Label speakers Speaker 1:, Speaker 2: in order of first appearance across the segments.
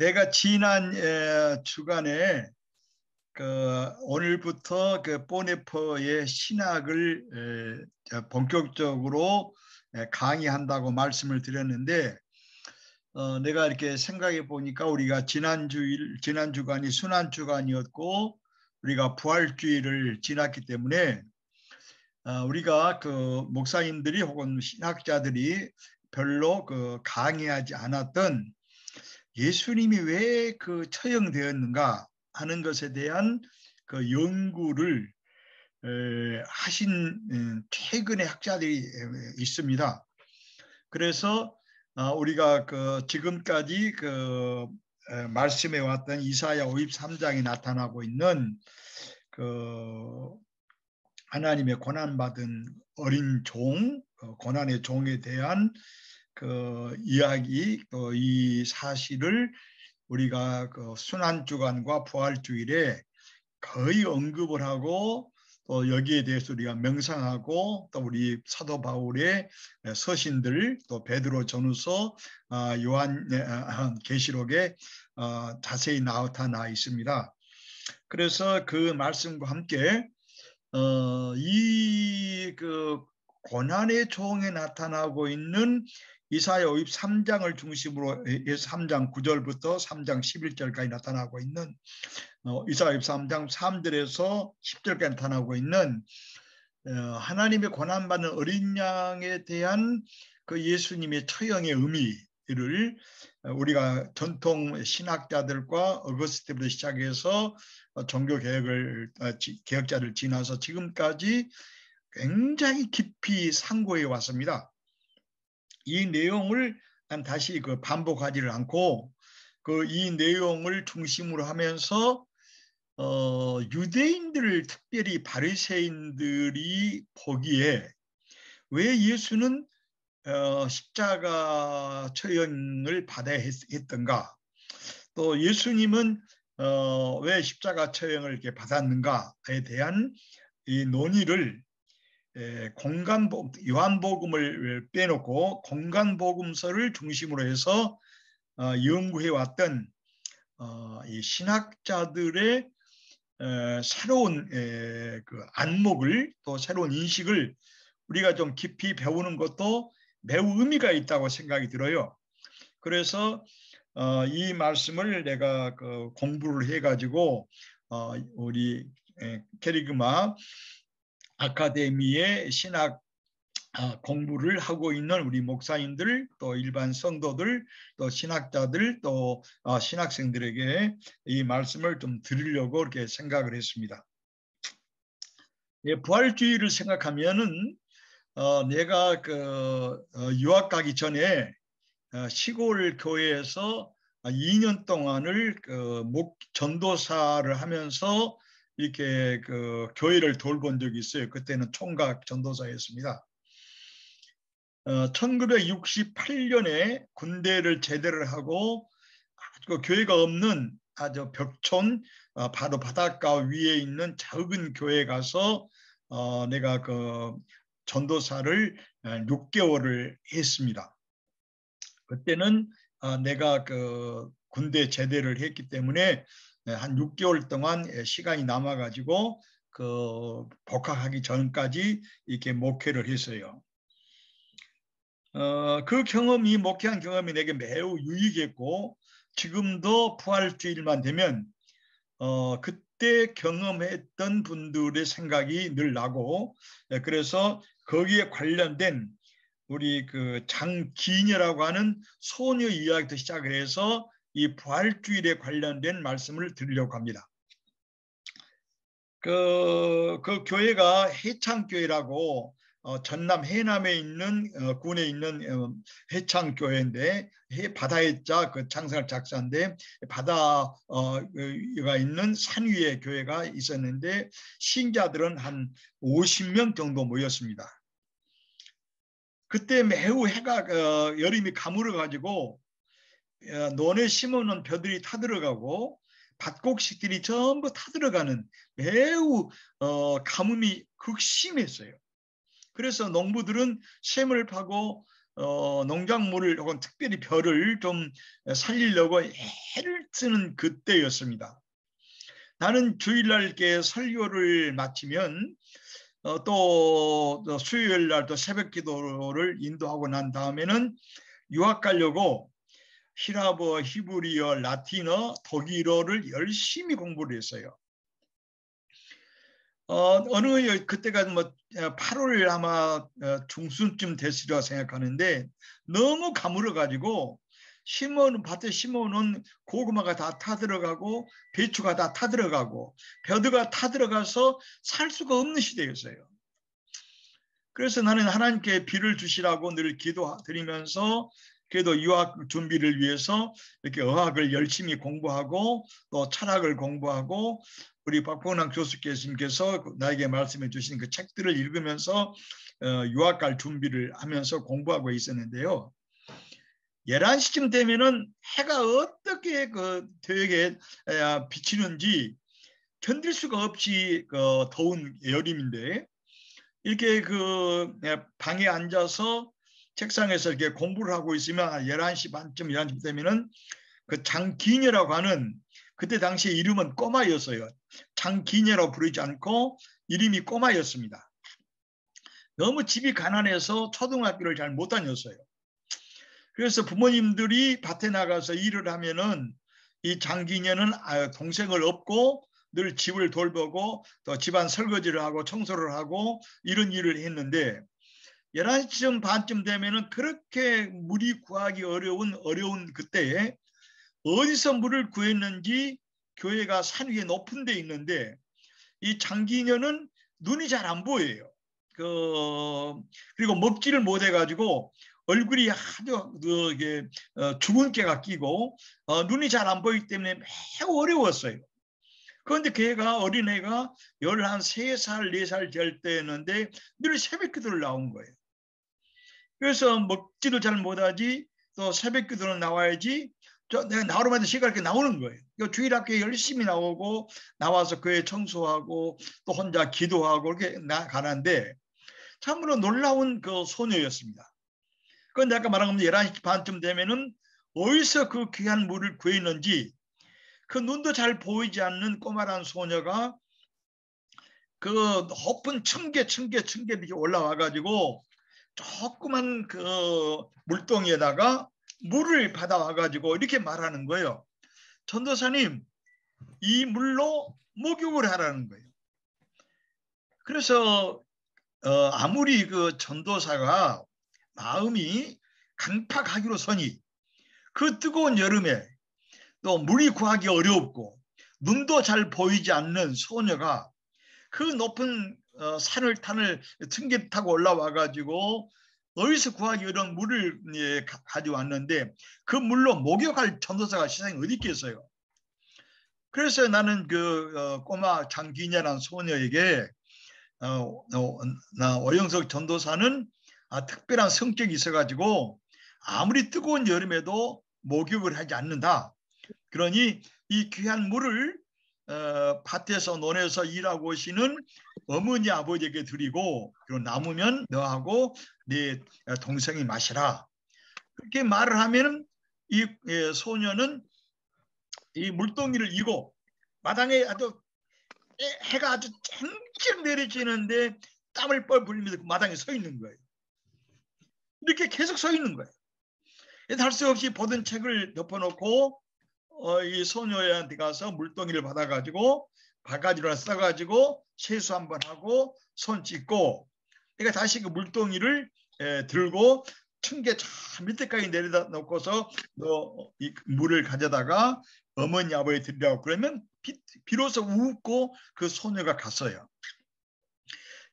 Speaker 1: 내가 지난 주간에 오늘부터 보네퍼의 신학을 본격적으로 강의한다고 말씀을 드렸는데, 내가 이렇게 생각해 보니까 우리가 지난 주간이 순환 주간이었고 우리가 부활주일을 지났기 때문에 우리가 목사님들이 혹은 신학자들이 별로 강의하지 않았던 예수님이 왜 처형되었는가 하는 것에 대한 연구를 하신 최근의 학자들이 있습니다. 그래서 우리가 지금까지 말씀해 왔던 이사야 53장에 나타나고 있는 하나님의 고난받은 어린 종, 고난의 종에 대한 이야기, 또 이 사실을 우리가 순환주간과 부활주일에 거의 언급을 하고, 또 여기에 대해서 우리가 명상하고, 또 우리 사도 바울의 서신들, 또 베드로 전후서, 요한 계시록에 자세히 나타나 있습니다. 그래서 그 말씀과 함께 이 고난의 종에 나타나고 있는 이사야 53장을 중심으로 3장 9절부터 3장 11절까지 나타나고 있는 이사야 53장 3절에서 10절까지 나타나고 있는 하나님의 고난받는 어린 양에 대한 예수님의 처형의 의미를 우리가 전통 신학자들과 어거스트부터 시작해서 종교개혁자를 지나서 지금까지 굉장히 깊이 상고해 왔습니다. 이 내용을 다시 반복하지를 않고 이 내용을 중심으로 하면서 유대인들, 특별히 바리새인들이 보기에 왜 예수는 십자가 처형을 받아야 했던가, 또 예수님은 왜 십자가 처형을 이렇게 받았는가에 대한 이 논의를 요한복음을 빼놓고 공간복음서를 중심으로 해서 연구해왔던 이 신학자들의 새로운 안목을, 또 새로운 인식을 우리가 좀 깊이 배우는 것도 매우 의미가 있다고 생각이 들어요. 그래서 이 말씀을 내가 공부를 해가지고 우리 캐리그마 아카데미의 신학 공부를 하고 있는 우리 목사님들, 또 일반 성도들, 또 신학자들, 또 신학생들에게 이 말씀을 좀 드리려고 이렇게 생각을 했습니다. 부활주의를 생각하면은 내가 유학 가기 전에 시골 교회에서 2년 동안을 전도사를 하면서 이렇게 교회를 돌본 적이 있어요. 그때는 총각 전도사였습니다. 1968년에 군대를 제대를 하고 교회가 없는 아주 벽촌, 바로 바닷가 위에 있는 작은 교회에 가서 내가 전도사를 6개월을 했습니다. 그때는 내가 군대 제대를 했기 때문에 한 6개월 동안 시간이 남아가지고 복학하기 전까지 이렇게 목회를 했어요. 그 경험이, 목회한 경험이 내게 매우 유익했고, 지금도 부활주일만 되면 그때 경험했던 분들의 생각이 늘 나고, 그래서 거기에 관련된 우리 장기녀라고 하는 소녀 이야기부터 시작을 해서 이 부활주일에 관련된 말씀을 드리려고 합니다. 그 교회가 해창교회라고 전남 해남에 있는 군에 있는 해창교회인데, 바다해자 창설 작사인데, 바다가 있는 산 위에 교회가 있었는데 신자들은 한 50명 정도 모였습니다. 그때 매우 해가 여름이 가물어 가지고 논에 심어놓은 벼들이 타들어가고 밭곡식들이 전부 타들어가는 매우 가뭄이 극심했어요. 그래서 농부들은 샘을 파고 농작물을 혹은 특별히 벼를 좀 살리려고 애를 쓰는 그때였습니다. 나는 주일날 이렇게 설교를 마치면 또 수요일 날 또 새벽 기도를 인도하고 난 다음에는 유학 가려고 히라버, 히브리어, 라틴어, 독일어를 열심히 공부를 했어요. 어느 그때가 뭐 8월 아마 중순쯤 됐으리라 생각하는데 너무 가물어 가지고 밭에 심어놓은 고구마가 다 타들어가고 배추가 다 타들어가고 벼드가 타들어가서 살 수가 없는 시대였어요. 그래서 나는 하나님께 비를 주시라고 늘 기도드리면서 그래도 유학 준비를 위해서 이렇게 어학을 열심히 공부하고 또 철학을 공부하고 우리 박봉남 교수께서 나에게 말씀해 주신 그 책들을 읽으면서 유학 갈 준비를 하면서 공부하고 있었는데요. 11시쯤 되면은 해가 어떻게 그 되게 비치는지 견딜 수가 없이 더운 여름인데 이렇게 그 방에 앉아서 책상에서 이렇게 공부를 하고 있으면 11시 반쯤 11시 되면은 그 장기녀라고 하는 그때 당시에 이름은 꼬마였어요. 장기녀라고 부르지 않고 이름이 꼬마였습니다. 너무 집이 가난해서 초등학교를 잘 못 다녔어요. 그래서 부모님들이 밭에 나가서 일을 하면은 이 장기녀는 동생을 업고 늘 집을 돌보고 또 집안 설거지를 하고 청소를 하고 이런 일을 했는데 11시쯤 반쯤 되면은 그렇게 물이 구하기 어려운 그때에 어디서 물을 구했는지 교회가 산 위에 높은 데 있는데 이 장기녀는 눈이 잘 안 보여요. 그리고 먹지를 못해 가지고 얼굴이 아주 주근깨가 끼고 눈이 잘 안 보이기 때문에 매우 어려웠어요. 그런데 걔가 어린애가 13살, 4살 될 때였는데 늘 새벽 기도를 나온 거예요. 그래서 먹지도 잘 못하지 또 새벽 기도는 나와야지 내가 나오려면 시간 이렇게 나오는 거예요. 주일 학교에 열심히 나오고 나와서 교회 청소하고 또 혼자 기도하고 이렇게 가는데 참으로 놀라운 그 소녀였습니다. 그런데 아까 말한 것처럼 11시 반쯤 되면은 어디서 그 귀한 물을 구했는지 그 눈도 잘 보이지 않는 꼬마란 소녀가 그 높은 층계 이렇게 올라와 가지고 조그만 그 물동이에다가 물을 받아와 가지고 이렇게 말하는 거예요. 전도사님, 이 물로 목욕을 하라는 거예요. 그래서 아무리 그 전도사가 마음이 강팍하기로 서니 그 뜨거운 여름에 또 물이 구하기 어렵고 눈도 잘 보이지 않는 소녀가 그 높은 산을 층계 타고 올라와 가지고 어디서 구하기 어려운 물을 가져왔는데 그 물로 목욕할 전도사가 세상에 어디 있겠어요. 그래서 나는 그 꼬마 장기녀라는 소녀에게 나 오영석 전도사는 특별한 성격이 있어가지고 아무리 뜨거운 여름에도 목욕을 하지 않는다. 그러니 이 귀한 물을 밭에서 논에서 일하고 오시는 어머니 아버지에게 드리고 그리고 남으면 너하고 네 동생이 마시라. 그렇게 말을 하면 이 소녀는 이 물동이를 이고 마당에 아주 해가 아주 쨍쨍 내려지는데 땀을 뻘뻘 흘리면서 그 마당에 서 있는 거예요. 이렇게 계속 서 있는 거예요. 할 수 없이 보던 책을 덮어놓고 이 소녀한테 가서 물동이를 받아가지고 바가지로 싸가지고 세수 한번 하고 손 씻고 그러니까 다시 그 물동이를 들고 층계 저 밑에까지 내려다 놓고서 이 물을 가져다가 어머니 아버지 드리라고 그러면 비로소 웃고 그 소녀가 갔어요.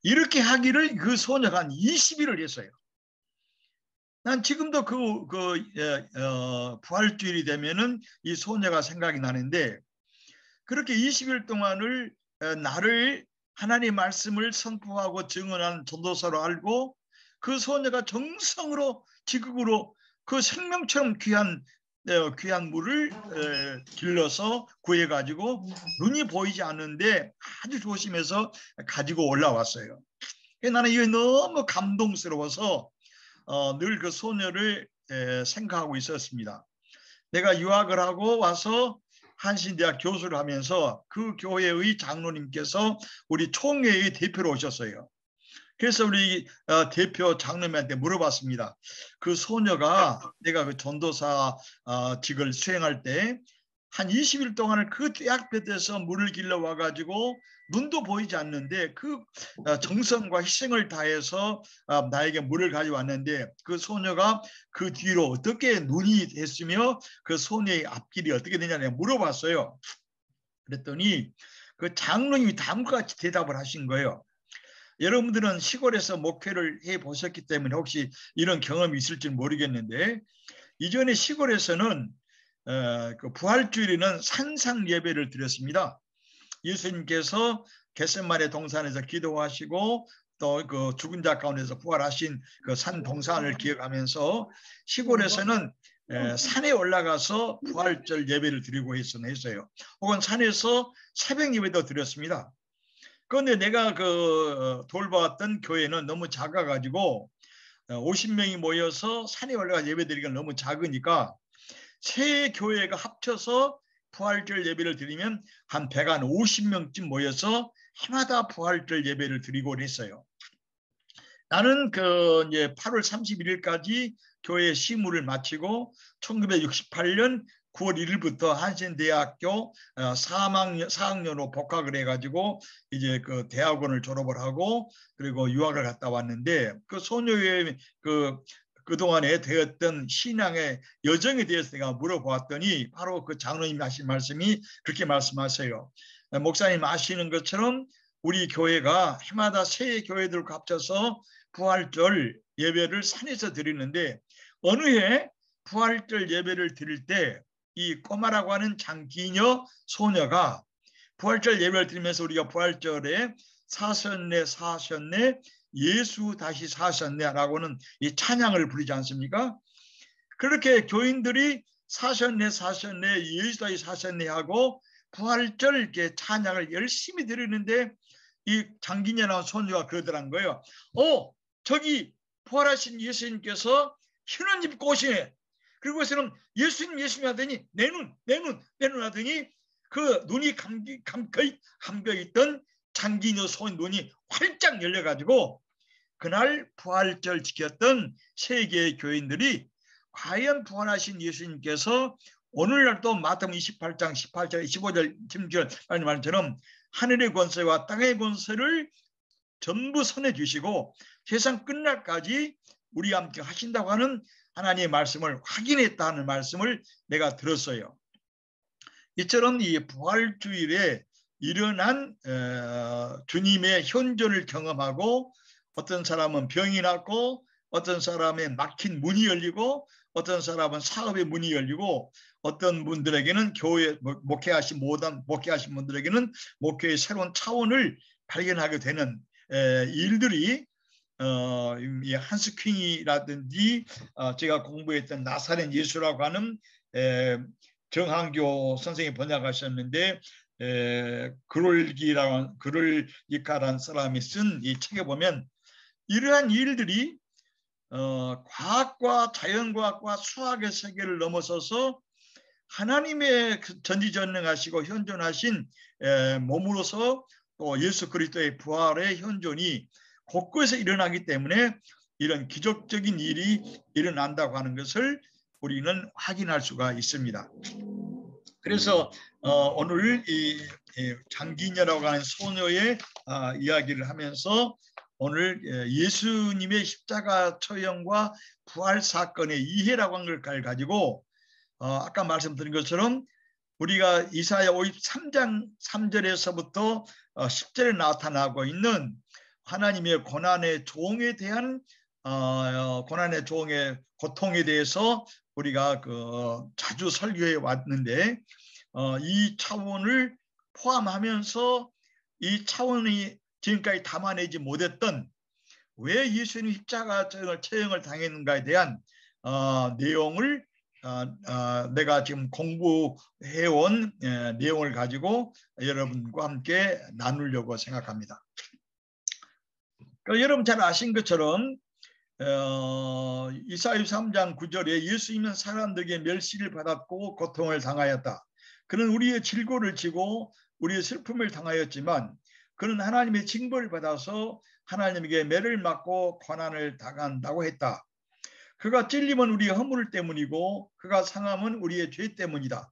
Speaker 1: 이렇게 하기를 그 소녀가 한 20일을 했어요. 난 지금도 부활주일이 되면은 이 소녀가 생각이 나는데 그렇게 20일 동안을 나를 하나님의 말씀을 선포하고 증언한 전도사로 알고 그 소녀가 정성으로 지극으로 그 생명처럼 귀한 물을 길러서 구해가지고 눈이 보이지 않는데 아주 조심해서 가지고 올라왔어요. 나는 이게 너무 감동스러워서 늘 그 소녀를 생각하고 있었습니다. 내가 유학을 하고 와서 한신대학 교수를 하면서 그 교회의 장로님께서 우리 총회의 대표로 오셨어요. 그래서 우리 대표 장로님한테 물어봤습니다. 그 소녀가 내가 그 전도사 직을 수행할 때 한 20일 동안을 그 떼약볕에서 물을 길러 와가지고 눈도 보이지 않는데 그 정성과 희생을 다해서 나에게 물을 가져왔는데 그 소녀가 그 뒤로 어떻게 눈이 됐으며 그 소녀의 앞길이 어떻게 되냐고 물어봤어요. 그랬더니 그 장로님이 다음과 같이 대답을 하신 거예요. 여러분들은 시골에서 목회를 해보셨기 때문에 혹시 이런 경험이 있을지 모르겠는데 이전에 시골에서는 그 부활주일에는 산상 예배를 드렸습니다. 예수님께서 겟세마네 동산에서 기도하시고 또 그 죽은 자 가운데서 부활하신 그 산 동산을 기억하면서 시골에서는 산에 올라가서 부활절 예배를 드리고 했어요. 혹은 산에서 새벽 예배도 드렸습니다. 그런데 내가 그 돌봐왔던 교회는 너무 작아가지고 50명이 모여서 산에 올라가 예배드리기가 너무 작으니까 세 교회가 합쳐서 부활절 예배를 드리면 한 150명쯤 모여서 해마다 부활절 예배를 드리고 했어요. 나는 그 이제 8월 31일까지 교회 시무를 마치고 1968년 9월 1일부터 한신대학교 4학년으로 복학을 해가지고 이제 그 대학원을 졸업을 하고 그리고 유학을 갔다 왔는데 그 소녀의 그동안에 되었던 신앙의 여정에 대해서 내가 물어보았더니 바로 그 장로님이 하신 말씀이 그렇게 말씀하세요. 목사님 아시는 것처럼 우리 교회가 해마다 세 교회들과 합쳐서 부활절 예배를 산에서 드리는데 어느 해 부활절 예배를 드릴 때 이 꼬마라고 하는 장기녀 소녀가 부활절 예배를 드리면서 우리가 부활절에 사셨네 사셨네 예수 다시 사셨네라고는 이 찬양을 부르지 않습니까? 그렇게 교인들이 사셨네 사셨네 예수 다시 사셨네 하고 부활절 이렇게 찬양을 열심히 드리는데 이 장기녀나 소녀가 그러더란 거예요. 저기 부활하신 예수님께서 흰옷 입고 오시네. 그리고서는 예수님 하더니 내 눈 하더니 그 눈이 감겨있던 장기녀 소녀 눈이 활짝 열려가지고 그날 부활절 지켰던 세계의 교인들이 과연 부활하신 예수님께서 오늘날도 마태복음 28장 18절 15절 16절 말처럼 하늘의 권세와 땅의 권세를 전부 선해 주시고 세상 끝날까지 우리와 함께 하신다고 하는 하나님의 말씀을 확인했다는 말씀을 내가 들었어요. 이처럼 이 부활주일에 일어난 주님의 현존을 경험하고 어떤 사람은 병이 낫고 어떤 사람의 막힌 문이 열리고 어떤 사람은 사업의 문이 열리고 어떤 분들에게는 교회 목회하신 분들에게는 목회의 새로운 차원을 발견하게 되는 일들이 한스킹이라든지 제가 공부했던 나사렛 예수라고 하는 정한교 선생이 번역하셨는데 그럴리카라는 사람이 쓴 이 책에 보면 이러한 일들이 과학과 자연과학과 수학의 세계를 넘어서서 하나님의 전지전능하시고 현존하신 몸으로서 또 예수 그리스도의 부활의 현존이 곳곳에서 일어나기 때문에 이런 기적적인 일이 일어난다고 하는 것을 우리는 확인할 수가 있습니다. 그래서 오늘 이 장기녀라고 하는 소녀의 이야기를 하면서 오늘 예수님의 십자가 처형과 부활 사건의 이해라고 하는 걸 가지고 아까 말씀드린 것처럼 우리가 이사야 53장 3절에서부터 10절에 나타나고 있는 하나님의 고난의 종에 대한 고난의 종의 고통에 대해서 우리가 자주 설교해 왔는데 이 차원을 포함하면서 이 차원이 지금까지 담아내지 못했던 왜 예수님 십자가 처형을 당했는가에 대한 내용을 내가 지금 공부해온 내용을 가지고 여러분과 함께 나누려고 생각합니다. 여러분 잘 아신 것처럼 이사야 3장 9절에 예수님은 사람들에게 멸시를 받았고 고통을 당하였다. 그는 우리의 질고를 지고 우리의 슬픔을 당하였지만 그는 하나님의 징벌을 받아서 하나님에게 매를 맞고 고난을 당한다고 했다. 그가 찔림은 우리의 허물 때문이고 그가 상함은 우리의 죄 때문이다.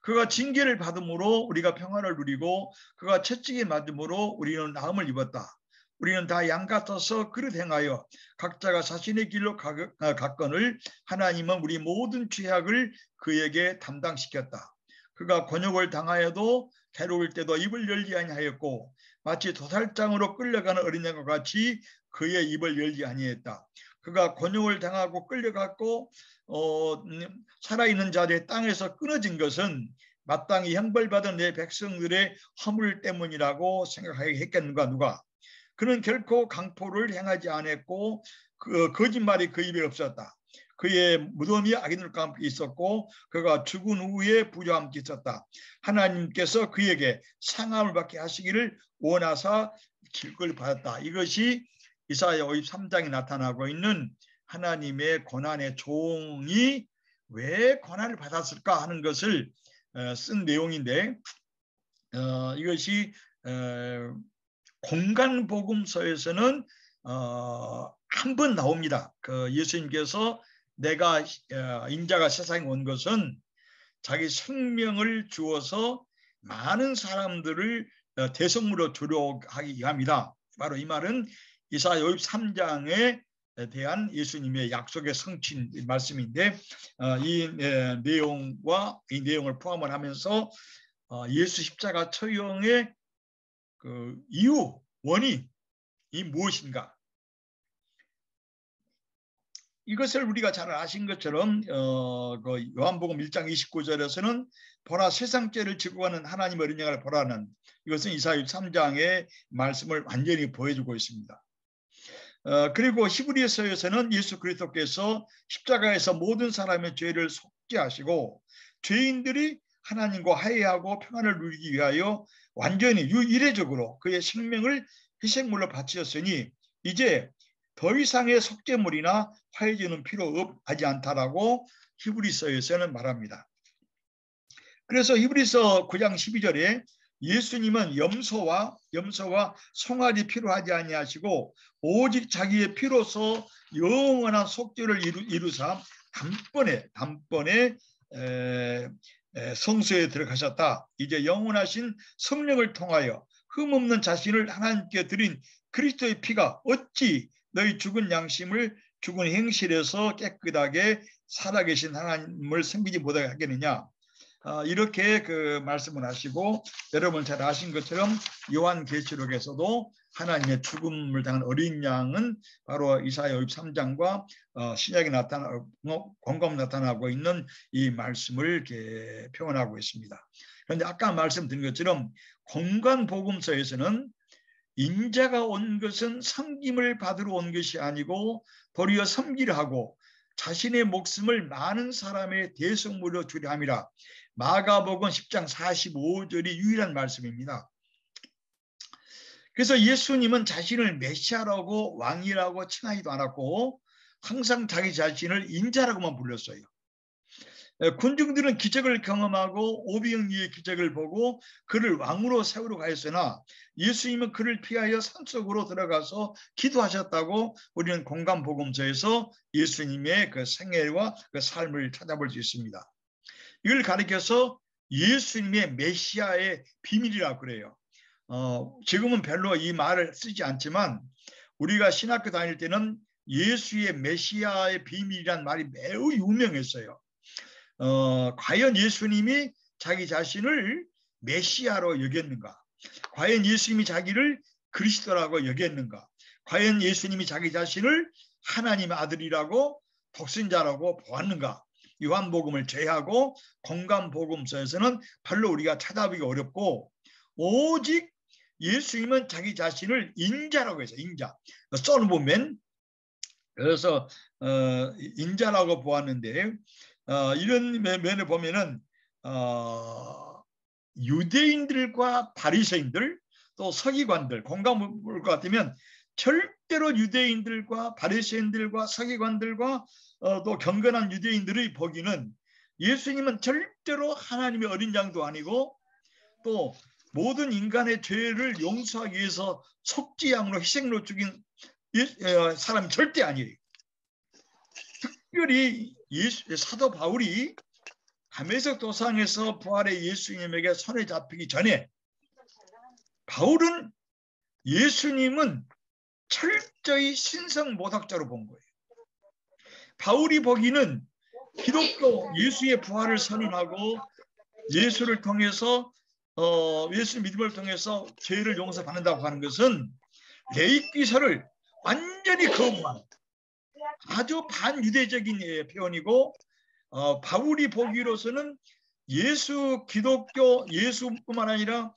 Speaker 1: 그가 징계를 받음으로 우리가 평화를 누리고 그가 채찍에 맞음으로 우리는 나음을 입었다. 우리는 다 양 같아서 그릇 행하여 각자가 자신의 길로 갔거늘 하나님은 우리 모든 죄악을 그에게 담당시켰다. 그가 곤욕을 당하여도 괴로울 때도 입을 열지 아니하였고 마치 도살장으로 끌려가는 어린양과 같이 그의 입을 열지 아니했다. 그가 곤욕을 당하고 끌려갔고 살아있는 자들의 땅에서 끊어진 것은 마땅히 형벌받은 내 백성들의 허물 때문이라고 생각하게 했겠는가 누가. 그는 결코 강포를 행하지 않았고 거짓말이 그 입에 없었다. 그의 무덤이 악인들과 함께 있었고 그가 죽은 후에 부자와 함께 있었다. 하나님께서 그에게 상함을 받게 하시기를 원하사 길걸 받았다. 이것이 이사야 53장에 나타나고 있는 하나님의 고난의 종이 왜 고난을 받았을까 하는 것을 쓴 내용인데 이것이 공간복음서에서는 한 번 나옵니다. 그 예수님께서 내가 인자가 세상에 온 것은 자기 생명을 주어서 많은 사람들을 대성물로 주려 하기 위함이다. 바로 이 말은 이사야 53장에 대한 예수님의 약속의 성취 말씀인데 이 내용과 이 내용을 포함을 하면서 예수 십자가 처형의 그 이유, 원인이 무엇인가? 이것을 우리가 잘 아신 것처럼 그 요한복음 1장 29절에서는 보라 세상 죄를 지고 가는 하나님의 어린 양을 보라는 이것은 이사야 3장의 말씀을 완전히 보여주고 있습니다. 그리고 히브리서에서는 예수 그리스도께서 십자가에서 모든 사람의 죄를 속죄하시고 죄인들이 하나님과 화해하고 평안을 누리기 위하여 완전히 유일해적으로 그의 생명을 희생물로 바치셨으니 이제 더 이상의 속죄물이나 화해제는 필요하지 않다라고 히브리서에서는 말합니다. 그래서 히브리서 9장 12절에 예수님은 염소와 송아지 필요하지 아니하시고 오직 자기의 피로서 영원한 속죄를 이루사 단번에 성소에 들어가셨다. 이제 영원하신 성령을 통하여 흠없는 자신을 하나님께 드린 그리스도의 피가 어찌 너희 죽은 양심을 죽은 행실에서 깨끗하게 살아계신 하나님을 섬기지 못하게 하겠느냐. 이렇게 그 말씀을 하시고 여러분 잘 아신 것처럼 요한계시록에서도 하나님의 죽음을 당한 어린 양은 바로 이사야 53장과 신약에 공감 나타나고 있는 이 말씀을 이렇게 표현하고 있습니다. 그런데 아까 말씀드린 것처럼 공간복음서에서는 인자가 온 것은 섬김을 받으러 온 것이 아니고 도리어 섬기려 하고 자신의 목숨을 많은 사람의 대성물로 주려 함이라. 마가복음 10장 45절이 유일한 말씀입니다. 그래서 예수님은 자신을 메시아라고 왕이라고 칭하지도 않았고 항상 자기 자신을 인자라고만 불렀어요. 군중들은 기적을 경험하고 오병이의 기적을 보고 그를 왕으로 세우려고 하였으나 예수님은 그를 피하여 산속으로 들어가서 기도하셨다고 우리는 공간복음서에서 예수님의 그 생애와 그 삶을 찾아볼 수 있습니다. 이걸 가리켜서 예수님의 메시아의 비밀이라고 그래요. 지금은 별로 이 말을 쓰지 않지만 우리가 신학교 다닐 때는 예수의 메시아의 비밀이란 말이 매우 유명했어요. 과연 예수님이 자기 자신을 메시아로 여겼는가? 과연 예수님이 자기를 그리스도라고 여겼는가? 과연 예수님이 자기 자신을 하나님의 아들이라고 독생자라고 보았는가? 요한복음을 제외하고 공간복음서에서는 별로 우리가 찾아보기 어렵고 오직 예수님은 자기 자신을 인자라고 해서 인자, son of man, 그래서 인자라고 보았는데 이런 면을 보면은 유대인들과 바리새인들 또 서기관들 공감볼 것 같으면 절대로 유대인들과 바리새인들과 서기관들과 또 경건한 유대인들의 보기는 예수님은 절대로 하나님의 어린 양도 아니고 또 모든 인간의 죄를 용서하기 위해서 속죄양으로 희생으로 죽인 사람이 절대 아니에요. 특별히 사도 바울이 다메섹 도상에서 부활의 예수님에게 손에 잡히기 전에 바울은 예수님은 철저히 신성모독자로 본 거예요. 바울이 보기는 기독교 예수의 부활을 선언하고 예수를 통해서 예수 믿음을 통해서 죄를 용서받는다고 하는 것은 레위기서를 완전히 거부하는 아주 반유대적인 표현이고 바울이 보기로서는 기독교 예수뿐만 아니라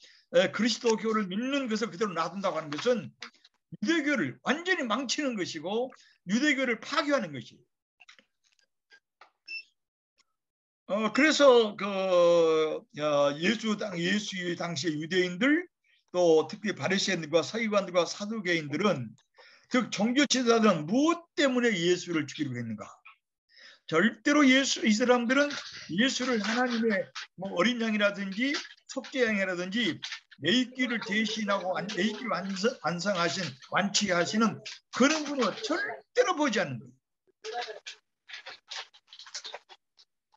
Speaker 1: 그리스도교를 믿는 것을 그대로 놔둔다고 하는 것은 유대교를 완전히 망치는 것이고 유대교를 파괴하는 것이에요. 그래서 예수 당시의 유대인들 또 특히 바리새인들과 서기관들과 사두개인들은 즉 종교 지도자들은 무엇 때문에 예수를 죽이려고 했는가? 절대로 이 사람들은 예수를 하나님의 어린 양이라든지 속죄양이라든지 레위기를 대신하고 레위기를 완치하시는 그런 분으로 절대로 보지 않는 거예요.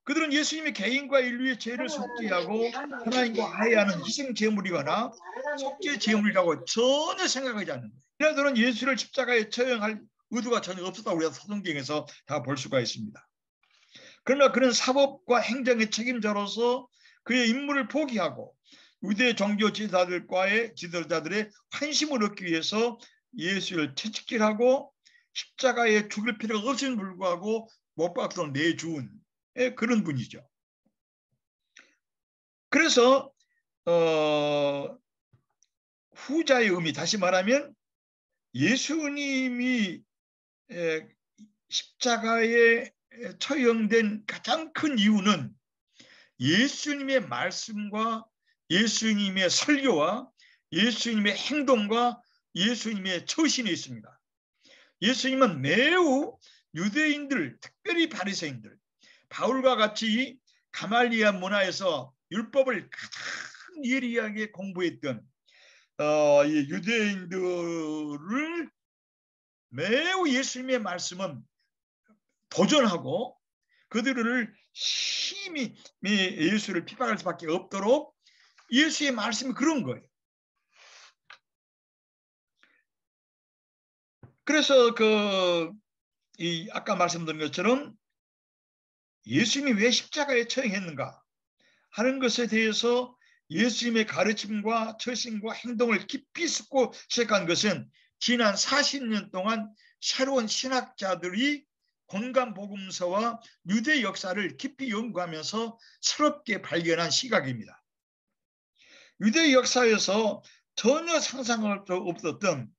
Speaker 1: 그들은 예수님이 개인과 인류의 죄를 속죄하고 하나님과 화해하는 희생 제물이거나 속죄 제물이라고 전혀 생각하지 않는 거예요. 이들은 예수를 십자가에 처형할 의도가 전혀 없었다고 우리가 사도행전에서 다 볼 수가 있습니다. 그러나 그는 사법과 행정의 책임자로서 그의 임무를 포기하고 유대 종교 지도자들의 환심을 얻기 위해서 예수를 채찍질하고 십자가에 죽을 필요가 없음에도 불구하고 못 박도록 내준 그런 분이죠. 그래서 후자의 의미, 다시 말하면 예수님이 십자가에 처형된 가장 큰 이유는 예수님의 말씀과 예수님의 설교와 예수님의 행동과 예수님의 처신에 있습니다. 예수님은 매우 유대인들, 특별히 바리새인들, 바울과 같이 가말리아 문화에서 율법을 가장 예리하게 공부했던 유대인들을 매우 예수님의 말씀은 도전하고 그들을 심히 예수를 핍박할 수밖에 없도록 예수의 말씀이 그런 거예요. 그래서 아까 말씀드린 것처럼 예수님이 왜 십자가에 처형했는가 하는 것에 대해서 예수님의 가르침과 처신과 행동을 깊이 습고 시작한 것은 지난 40년 동안 새로운 신학자들이 건강복음서와 유대 역사를 깊이 연구하면서 새롭게 발견한 시각입니다. 유대 역사에서 전혀 상상할 수 없었던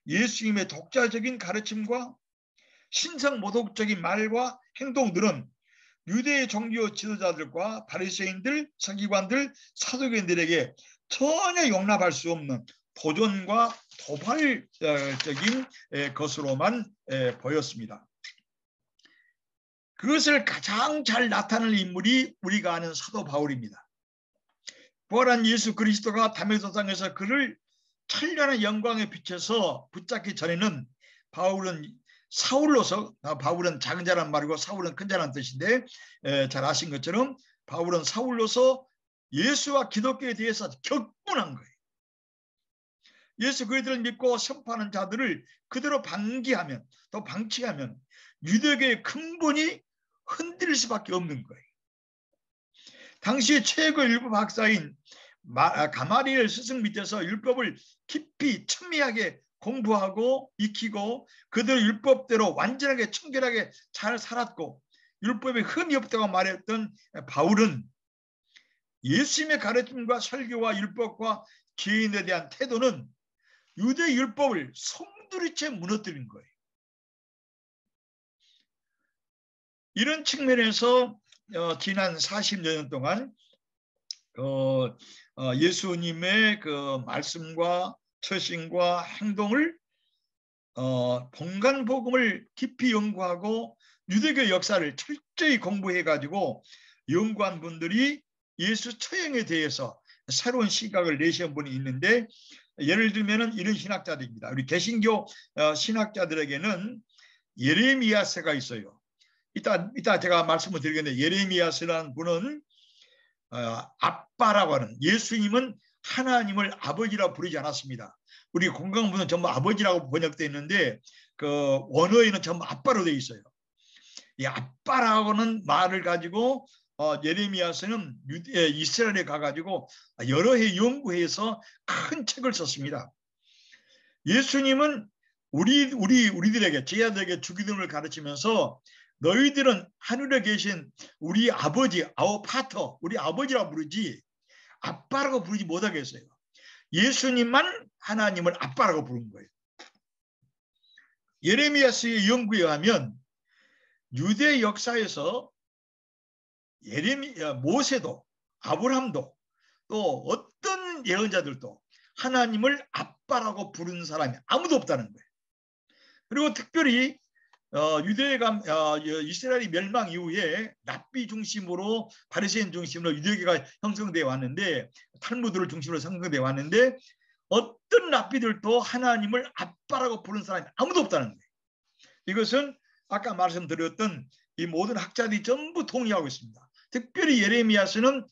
Speaker 1: 예수님의 독자적인 가르침과 신성모독적인 말과 행동들은 유대의 종교 지도자들과 바리새인들, 서기관들, 사두개인들에게 전혀 용납할 수 없는 도전과 도발적인 것으로만 보였습니다. 그것을 가장 잘 나타내는 인물이 우리가 아는 사도 바울입니다. 부활한 예수 그리스도가 다메섹 도상에서 그를 찬란한 영광의 빛에서 붙잡기 전에는 바울은 사울로서, 바울은 작은 자란 말이고 사울은 큰 자란 뜻인데 잘 아신 것처럼 바울은 사울로서 예수와 기독교에 대해서 격분한 거예요. 예수 그리스도를 믿고 선포하는 자들을 그대로 방기하면 또 방치하면 유대교의 근본이 흔들릴 수밖에 없는 거예요. 당시 최고 율법 학사인 가마리엘 스승 밑에서 율법을 깊이 첨예하게 공부하고 익히고 그들 율법대로 완전하게 청결하게 잘 살았고 율법에 흠이 없다고 말했던 바울은 예수님의 가르침과 설교와 율법과 죄인에 대한 태도는 유대 율법을 송두리째 무너뜨린 거예요. 이런 측면에서 지난 40년 동안 예수님의 그 말씀과 처신과 행동을 봉간복음을 깊이 연구하고 유대교 역사를 철저히 공부해가지고 연구한 분들이 예수 처형에 대해서 새로운 시각을 내신 분이 있는데, 예를 들면 이런 신학자들입니다. 우리 개신교 신학자들에게는 예레미야서가 있어요. 이따 제가 말씀을 드리겠는데, 예레미야서라는 분은 아빠라고 하는, 예수님은 하나님을 아버지라고 부르지 않았습니다. 우리 건강부는 전부 아버지라고 번역되어 있는데 그 원어에는 전부 아빠로 되어 있어요. 이 아빠라고는 말을 가지고 예레미야서는 이스라엘에 가가지고 여러 해 연구해서 큰 책을 썼습니다. 예수님은 우리들에게, 제자들에게 주기도문을 가르치면서 너희들은 하늘에 계신 우리 아버지, our 파터, 우리 아버지라고 부르지 아빠라고 부르지 못하겠어요. 예수님만 하나님을 아빠라고 부른 거예요. 예레미야서의 연구에 하면 유대 역사에서 모세도 아브라함도 또 어떤 예언자들도 하나님을 아빠라고 부른 사람이 아무도 없다는 거예요. 그리고 특별히 이스라엘이 멸망 이후에 랍비 중심으로, 바리새인 중심으로 유대교가 형성되어 왔는데, 탈무드를 중심으로 형성되어 왔는데 어떤 랍비들도 하나님을 아빠라고 부른 사람이 아무도 없다는 거예요. 이것은 아까 말씀드렸던 이 모든 학자들이 전부 동의하고 있습니다. 특별히 예레미야서는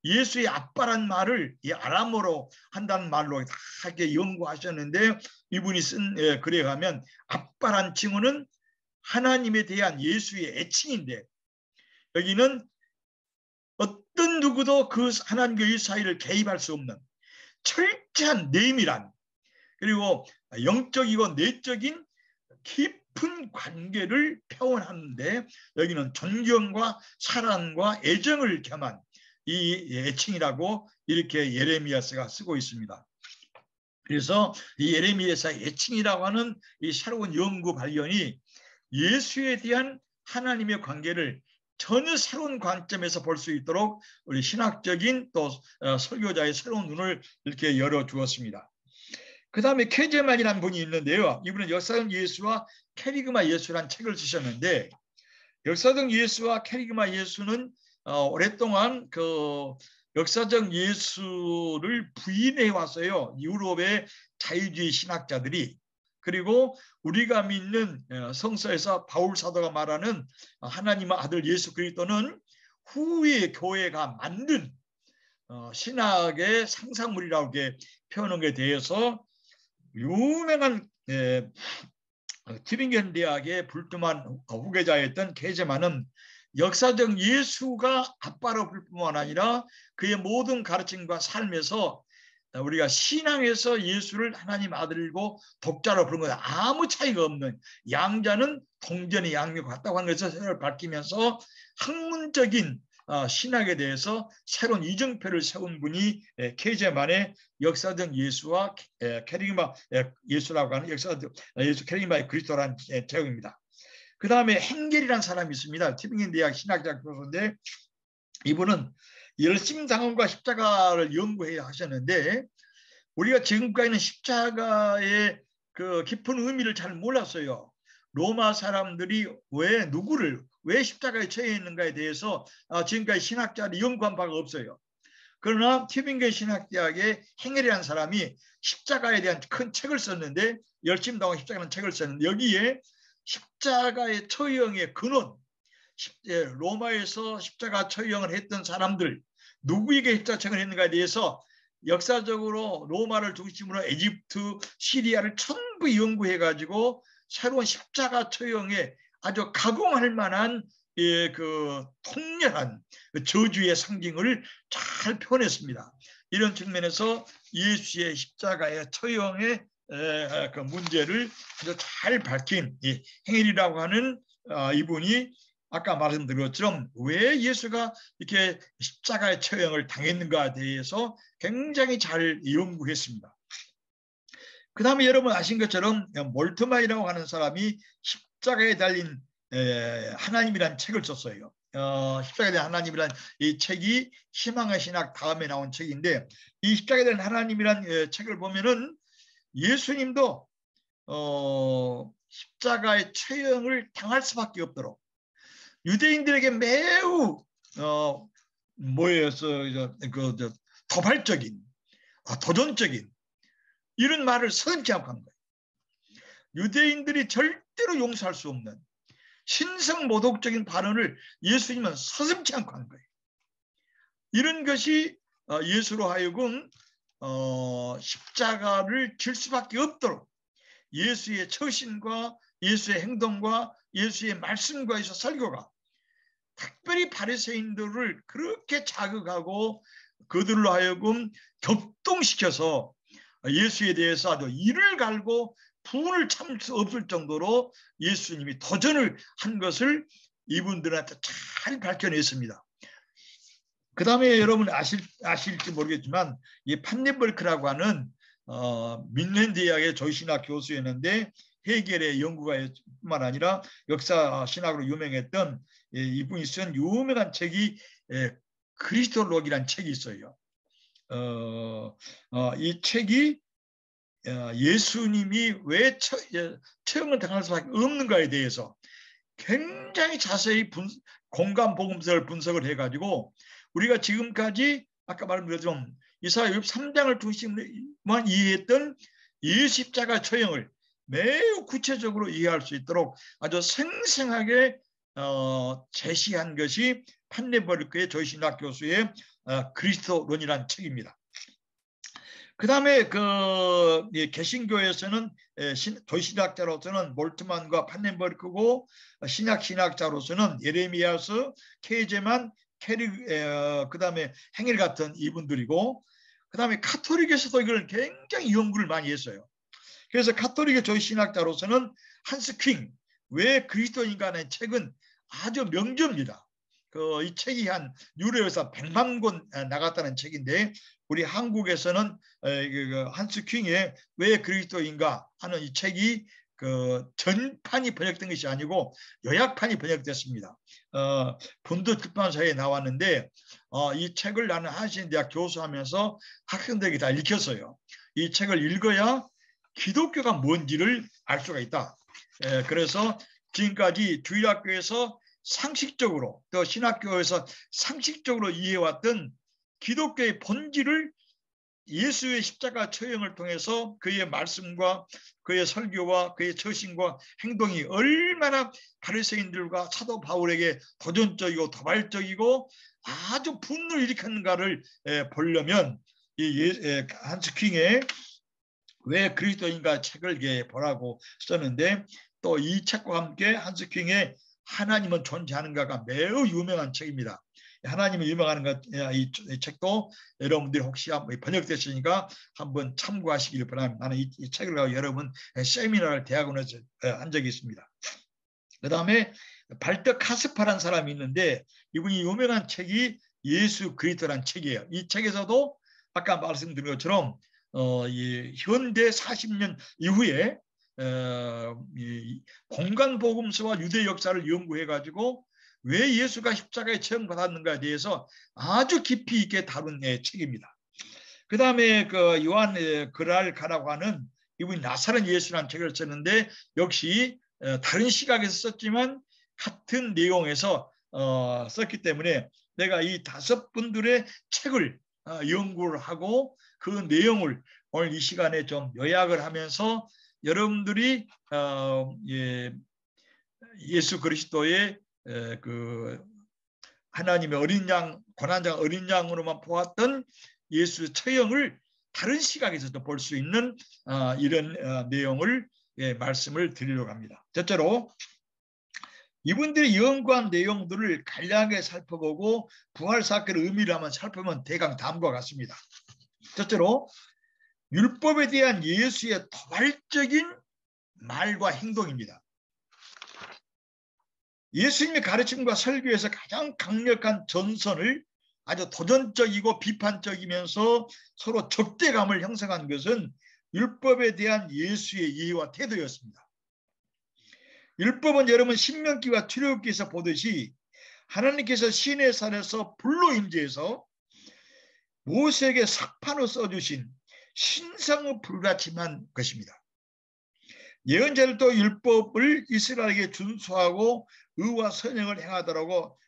Speaker 1: 예수의 아빠란 말을 이 아람어로 한다는 말로 다 이렇게 연구하셨는데, 이분이 쓴 글에 가면 아빠란 칭호는 하나님에 대한 예수의 애칭인데, 여기는 어떤 누구도 그 하나님과 예수 사이를 개입할 수 없는 철저한 내밀한, 그리고 영적이고 내적인 깊은 관계를 표현하는데, 여기는 존경과 사랑과 애정을 겸한 이 애칭이라고 이렇게 예레미야서가 쓰고 있습니다. 그래서 이 예레미야서의 애칭이라고 하는 이 새로운 연구 발견이 예수에 대한 하나님의 관계를 전혀 새로운 관점에서 볼 수 있도록 우리 신학적인 또 설교자의 새로운 눈을 이렇게 열어주었습니다. 그 다음에 케제만이라는 분이 있는데요. 이분은 역사적 예수와 캐리그마 예수라는 책을 쓰셨는데, 역사적 예수와 캐리그마 예수는 오랫동안 그 역사적 예수를 부인해 왔어요. 유럽의 자유주의 신학자들이. 그리고 우리가 믿는 성서에서 바울 사도가 말하는 하나님의 아들 예수 그리스도는 후에 교회가 만든 신학의 상상물이라고 표현한 것에 대해서 유명한 튜빙겐 대학의 불투만 후계자였던 케제만은 역사적 예수가 아빠로 부를 뿐만 아니라 그의 모든 가르침과 삶에서 우리가 신앙에서 예수를 하나님 아들이고 독자로 부른 것은 아무 차이가 없는, 양자는 동전의 양과 같다고 하는 것을 밝히면서 학문적인 신학에 대해서 새로운 이정표를 세운 분이 케제만의 역사적 예수와 캐리그마 예수라고 하는 역사적 예수 캐리그마의 그리스도라는 제목입니다. 그 다음에 헨겔이라는 사람이 있습니다. 튜빙겐 대학 신학자 교수인데, 이분은 열심당함과 십자가를 연구해 하셨는데, 우리가 지금까지는 십자가의 그 깊은 의미를 잘 몰랐어요. 로마 사람들이 왜 십자가에 처해 있는가에 대해서 지금까지 신학자들이 연구한 바가 없어요. 그러나 튜빙겐 신학대학의 헨겔이라는 사람이 십자가에 대한 큰 책을 썼는데, 열심당함과 십자가라는 책을 썼는데, 여기에 십자가의 처형의 근원, 로마에서 십자가 처형을 했던 사람들, 누구에게 십자가 처형을 했는가에 대해서 역사적으로 로마를 중심으로 에집트, 시리아를 전부 연구해가지고 새로운 십자가 처형에 아주 가공할 만한 그 통렬한 저주의 상징을 잘 표현했습니다. 이런 측면에서 예수의 십자가의 처형의 그 문제를 아주 잘 밝힌 이 헨겔이라고 하는 이분이 아까 말씀드렸처럼 왜 예수가 이렇게 십자가의 처형을 당했는가에 대해서 굉장히 잘 연구했습니다. 그 다음에 여러분 아신 것처럼 몰트마이라고 하는 사람이 십자가에 달린 하나님이라는 책을 썼어요. 십자가에 대한 하나님이라는 이 책이 희망의 신학 다음에 나온 책인데, 이 십자가에 대한 하나님이라는 책을 보면은 예수님도 십자가의 처형을 당할 수밖에 없도록 유대인들에게 매우 도발적인, 도전적인 이런 말을 서슴지 않고 한 거예요. 유대인들이 절대로 용서할 수 없는 신성모독적인 발언을 예수님은 서슴지 않고 한 거예요. 이런 것이 예수로 하여금 십자가를 질 수밖에 없도록 예수의 처신과 예수의 행동과 예수의 말씀과에서 설교가 특별히 바리새인들을 그렇게 자극하고 그들로 하여금 격동시켜서 예수에 대해서 아주 이를 갈고 분을 참을 수 없을 정도로 예수님이 도전을 한 것을 이분들한테 잘 밝혀냈습니다. 그 다음에 여러분 아실지 모르겠지만 이 판네벌크라고 하는 민넨 대학의 조신학 교수였는데 헤겔의 연구가뿐만 아니라 역사 신학으로 유명했던 이분이 쓴 유명한 책이 그리스도록이라는 책이 있어요. 이 책이 예수님이 왜 처형을 당할 수밖에 없는가에 대해서 굉장히 자세히 공간 복음서를 분석을 해가지고 우리가 지금까지 아까 말씀드렸지만 이사야 63장을 중심으로만 이해했던 예수 십자가 처형을 매우 구체적으로 이해할 수 있도록 아주 생생하게 제시한 것이 판네벌크의 조신학 교수의 그리스도론이라는 책입니다. 그 다음에 개신교에서는 조신학자로서는 몰트만과 판넨버르크고 신학자로서는 예레미야스, 케이제만, 그 다음에 행일 같은 이분들이고 그 다음에 카톨릭에서도 이걸 굉장히 연구를 많이 했어요. 그래서 카톨릭의 조신학자로서는 한스 퀸, 왜 그리스도인가라는 책은 아주 명저입니다. 이 책이 한 유럽에서 100만 권 나갔다는 책인데 우리 한국에서는 한스 퀸의 왜 그리스도인가 하는 이 책이 전판이 번역된 것이 아니고 요약판이 번역됐습니다. 본도 출판사에 나왔는데 이 책을 나는 한신대학 교수하면서 학생들에게 다 읽혔어요. 이 책을 읽어야 기독교가 뭔지를 알 수가 있다. 그래서 지금까지 주일학교에서 상식적으로 또 신학교에서 상식적으로 이해해왔던 기독교의 본질을 예수의 십자가 처형을 통해서 그의 말씀과 그의 설교와 그의 처신과 행동이 얼마나 바리새인들과 사도 바울에게 도전적이고 도발적이고 아주 분노를 일으켰는가를 보려면 한스 킹의 왜 그리스도인가 책을 보라고 썼는데 또 이 책과 함께 한스 킹의 하나님은 존재하는가가 매우 유명한 책입니다. 하나님은 유명한 이 책도 여러분들이 혹시 번역됐으니까 한번 참고하시길 바랍니다. 나는 이 책을 가지고 여러분 세미나를 대학원에서 한 적이 있습니다. 그 다음에 발터 카스파라는 사람이 있는데 이분이 유명한 책이 예수 그리스도라는 책이에요. 이 책에서도 아까 말씀드린 것처럼 현대 40년 이후에 공간복음서와 유대 역사를 연구해가지고 왜 예수가 십자가에 처형받았는가에 대해서 아주 깊이 있게 다룬 책입니다. 그 다음에 요한 그랄가라고 하는 이분이 나사렛 예수라는 책을 썼는데 역시 다른 시각에서 썼지만 같은 내용에서 썼기 때문에 내가 이 5분들의 책을 연구를 하고 그 내용을 오늘 이 시간에 좀 요약을 하면서 여러분들이 예수 그리스도의 하나님의 어린 양, 고난장 어린 양으로만 보았던 예수 처형을 다른 시각에서도 볼 수 있는 이런 내용을 말씀을 드리려고 합니다. 첫째로 이분들이 연구한 내용들을 간략하게 살펴보고 부활 사건의 의미를 한번 살펴보면 대강 다음과 같습니다. 첫째로 율법에 대한 예수의 도발적인 말과 행동입니다. 예수님의 가르침과 설교에서 가장 강력한 전선을 아주 도전적이고 비판적이면서 서로 적대감을 형성한 것은 율법에 대한 예수의 이해와 태도였습니다. 율법은 여러분 신명기와 출애굽기에서 보듯이 하나님께서 시내산에서 불로 임재해서 모세에게 석판으로 써주신 신성을 불가침한 것입니다. 예언자들도 율법을 이스라엘에게 준수하고 의와 선행을 행하더라고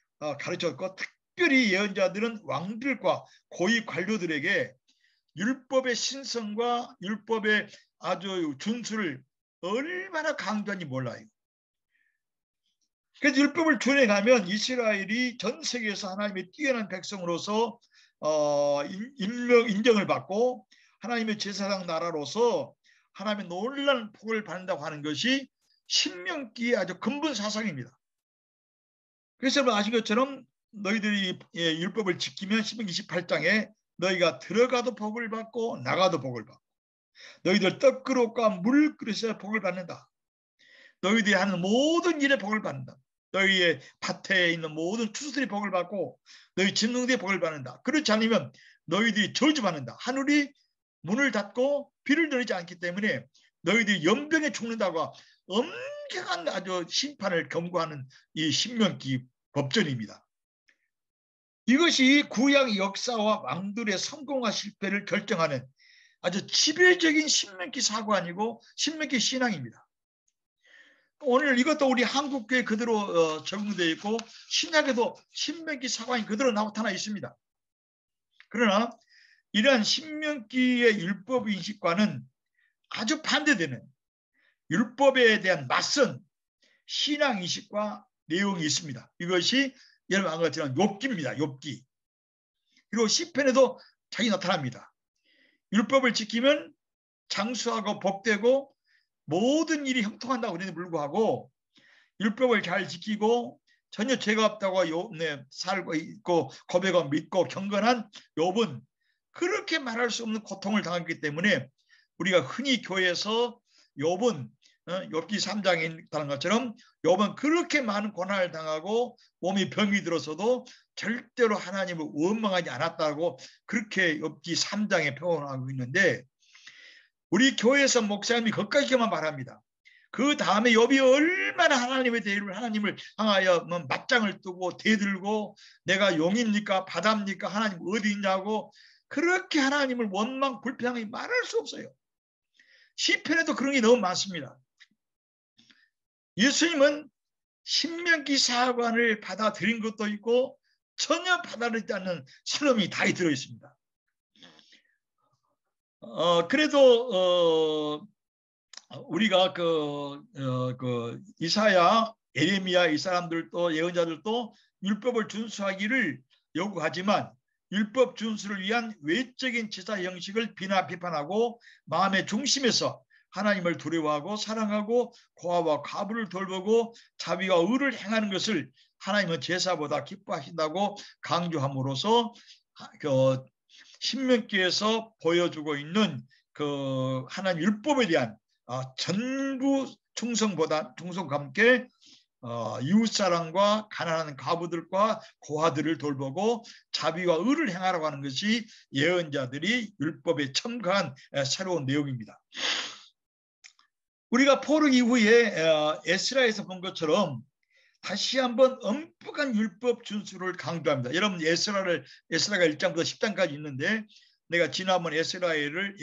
Speaker 1: 가르쳤고, 특별히 예언자들은 왕들과 고위 관료들에게 율법의 신성과 율법의 아주 준수를 얼마나 강조한지 몰라요. 그래서 율법을 준행하면 이스라엘이 전 세계에서 하나님의 뛰어난 백성으로서 인정을 받고 하나님의 제사장 나라로서 하나님의 놀라운 복을 받는다고 하는 것이 신명기의 아주 근본 사상입니다. 그래서 여러분 아신 것처럼 너희들이 율법을 지키면 신명기 28장에 너희가 들어가도 복을 받고 나가도 복을 받고, 너희들 떡그릇과 물그릇에 복을 받는다. 너희들이 하는 모든 일에 복을 받는다. 너희의 밭에 있는 모든 추수들이 복을 받고 너희 진농들이 복을 받는다. 그렇지 않으면 너희들이 저주받는다. 하늘이 문을 닫고 비를 내리지 않기 때문에 너희들이 연병에 죽는다고 엄격한 아주 심판을 경고하는 이 신명기 법전입니다. 이것이 구약 역사와 왕들의 성공과 실패를 결정하는 아주 지배적인 신명기 사관이고 신명기 신앙입니다. 오늘 이것도 우리 한국교회 그대로 적용되어 있고 신약에도 신명기 사관이 그대로 나타나 있습니다. 그러나 이러한 신명기의 율법 인식과는 아주 반대되는 율법에 대한 맞선 신앙 인식과 내용이 있습니다. 이것이 여러분 아까 것처럼 욥기입니다. 욥기. 그리고 시편에도 자기 나타납니다. 율법을 지키면 장수하고 복되고 모든 일이 형통한다고 그러는데 불구하고 율법을 잘 지키고 전혀 죄가 없다고 살고 있고 고백하고 믿고 경건한 욥은 그렇게 말할 수 없는 고통을 당했기 때문에 우리가 흔히 교회에서 욥은 욥기 3장에 있다는 것처럼 욥은 그렇게 많은 고난을 당하고 몸이 병이 들어서도 절대로 하나님을 원망하지 않았다고 그렇게 욥기 3장에 표현하고 있는데, 우리 교회에서 목사님이 거기까지만 말합니다. 그 다음에 욥이 얼마나 하나님의 대의를 하나님을 향하여 맞짱을 뜨고 대들고 내가 용입니까 바다입니까 하나님 어디 있냐고 그렇게 하나님을 원망 불평하게 말할 수 없어요. 시편에도 그런 게 너무 많습니다. 예수님은 신명기 사관을 받아들인 것도 있고 전혀 받아들이지 않는 설명이 다 들어있습니다. 그래도 우리가 이사야, 예레미야 이 사람들도 예언자들도 율법을 준수하기를 요구하지만 율법 준수를 위한 외적인 제사 형식을 비판하고 마음의 중심에서 하나님을 두려워하고 사랑하고 고아와 과부를 돌보고 자비와 의를 행하는 것을 하나님은 제사보다 기뻐하신다고 강조함으로써 신명기에서 보여주고 있는 그 하나님 율법에 대한 전부 충성과 함께 이웃사랑과 가난한 과부들과 고아들을 돌보고 자비와 의를 행하라고 하는 것이 예언자들이 율법에 첨가한 새로운 내용입니다. 우리가 포로 이후에 에스라에서 본 것처럼 다시 한번 엄격한 율법 준수를 강조합니다. 여러분 에스라가 1장부터 10장까지 있는데 내가 지난번 에스라를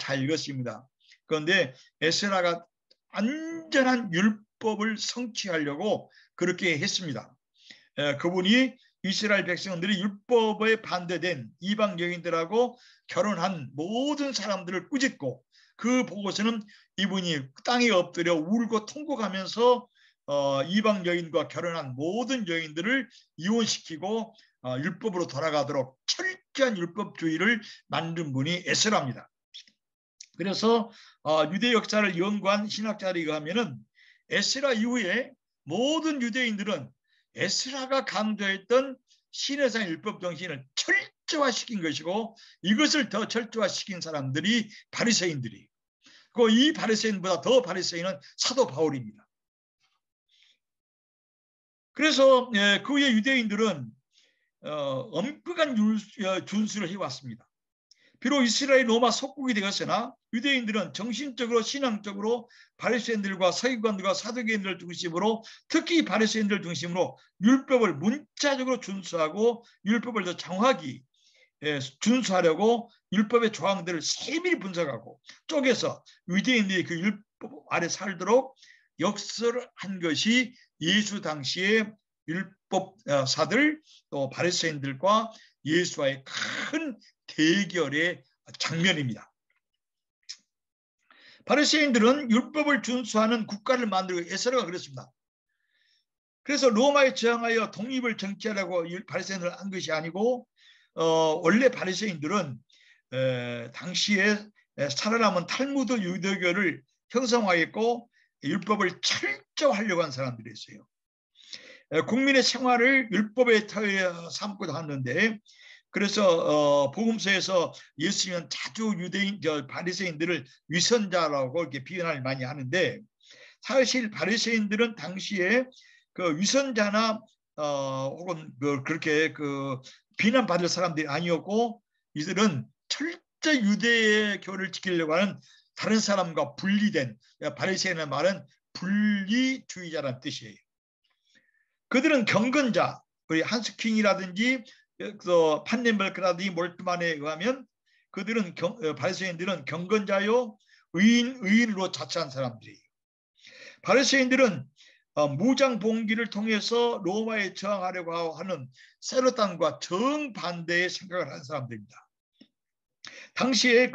Speaker 1: 잘 읽었습니다. 그런데 에스라가 완전한 율법을 성취하려고 그렇게 했습니다. 그분이 이스라엘 백성들이 율법에 반대된 이방 여인들하고 결혼한 모든 사람들을 꾸짖고 그 보고서는 이분이 땅에 엎드려 울고 통곡하면서 이방 여인과 결혼한 모든 여인들을 이혼시키고 율법으로 돌아가도록 철저한 율법주의를 만든 분이 에스라입니다. 그래서 유대 역사를 연구한 신학자들에 의하면은 에스라 이후에 모든 유대인들은 에스라가 강조했던 신해상 율법 정신을 철저화시킨 것이고 이것을 더 철저화시킨 사람들이 바리새인들이. 그 이 바리새인보다 더 바리새인은 사도 바울입니다. 그래서 그 후에 유대인들은 엄격한 준수를 해왔습니다. 비록 이스라엘 로마 속국이 되었으나 유대인들은 정신적으로 신앙적으로 바리새인들과 서기관들과 사두개인들 중심으로 특히 바리새인들 중심으로 율법을 문자적으로 준수하고 율법을 더 정확히 준수하려고 율법의 조항들을 세밀히 분석하고 쪼개서 유대인들이 그 율법 아래 살도록 역설을 한 것이 예수 당시의 율법사들 또 바리새인들과 예수와의 큰 대결의 장면입니다. 바리새인들은 율법을 준수하는 국가를 만들고 에스라가 그랬습니다. 그래서 로마에 저항하여 독립을 정치하려고 바리새인들을 한 것이 아니고 원래 바리새인들은 당시에 살아남은 탈무드 유대교를 형성하였고 율법을 철저하려고 한 사람들이었어요. 국민의 생활을 율법의 터에 삼고 하는데 그래서 복음서에서 예수님은 자주 유대인 바리새인들을 위선자라고 이렇게 비난을 많이 하는데 사실 바리새인들은 당시에 그 위선자나 혹은 그렇게 그 비난받을 사람들이 아니었고 이들은 철저히 유대의 교를 지키려고 하는 다른 사람과 분리된 바리새인의 말은 분리주의자라는 뜻이에요. 그들은 경건자, 우리 한스킹이라든지 판넨벨크라든지 몰트만에 의하면 그들은 바리새인들은 경건자요 의인으로 자처한 사람들이에요. 바리새인들은 무장 봉기를 통해서 로마에 저항하려고 하는 세로단과 정반대의 생각을 하는 사람들입니다. 당시에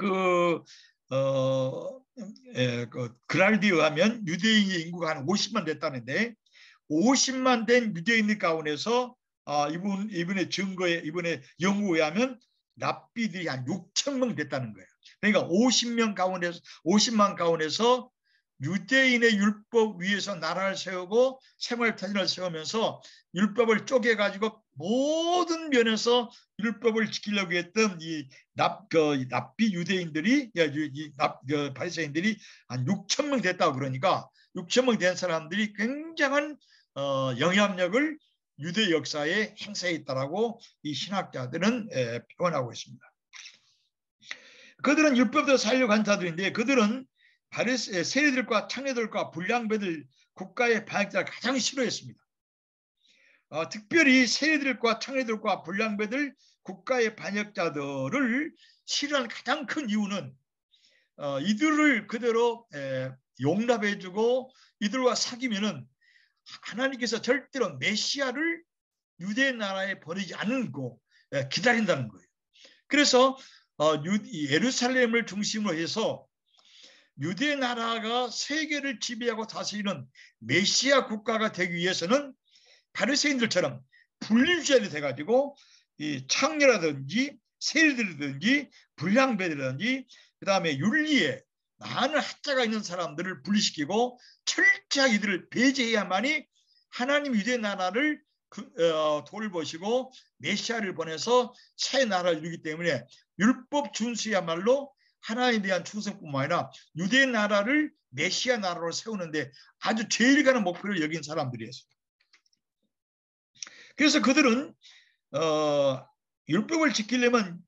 Speaker 1: 그랄디에 의하면 유대인의 인구가 한 50만 됐다는데 50만 된 유대인들 가운데서 이분의 증거에 이분의 연구에 의하면 랍비들이 한 6천 명 됐다는 거예요. 그러니까 50만 가운데서 유대인의 율법 위에서 나라를 세우고 생활편을 세우면서 율법을 쪼개가지고 모든 면에서 율법을 지키려고 했던 이 랍비 유대인들이 바리새인들이 한 6천 명 됐다고 그러니까 6천 명 된 사람들이 굉장한 영향력을 유대 역사에 행사했다라고 이 신학자들은 표현하고 있습니다. 그들은 율법대로 살려고 한 자들인데 그들은 세리들과 창녀들과 불량배들 국가의 반역자를 가장 싫어했습니다. 특별히 세리들과 창녀들과 불량배들 국가의 반역자들을 싫어하는 가장 큰 이유는 이들을 그대로 용납해주고 이들과 사귀면은 하나님께서 절대로 메시아를 유대 나라에 보내지 않고 기다린다는 거예요. 그래서 예루살렘을 중심으로 해서 유대 나라가 세계를 지배하고 다스리는 메시아 국가가 되기 위해서는 바리새인들처럼 분리주의자들이 돼가지고 이 창녀라든지 세리들이든지 불량배들이든지 그 다음에 윤리에 많은 학자가 있는 사람들을 분리시키고 철저하게 이들을 배제해야만이 하나님 유대 나라를 돌보시고 메시아를 보내서 새 나라를 이루기 때문에 율법 준수야말로 하나님에 대한 충성뿐만 아니라 유대 나라를 메시아 나라로 세우는데 아주 제일 가는 목표를 여긴 사람들이었어요. 그래서 그들은 율법을 지키려면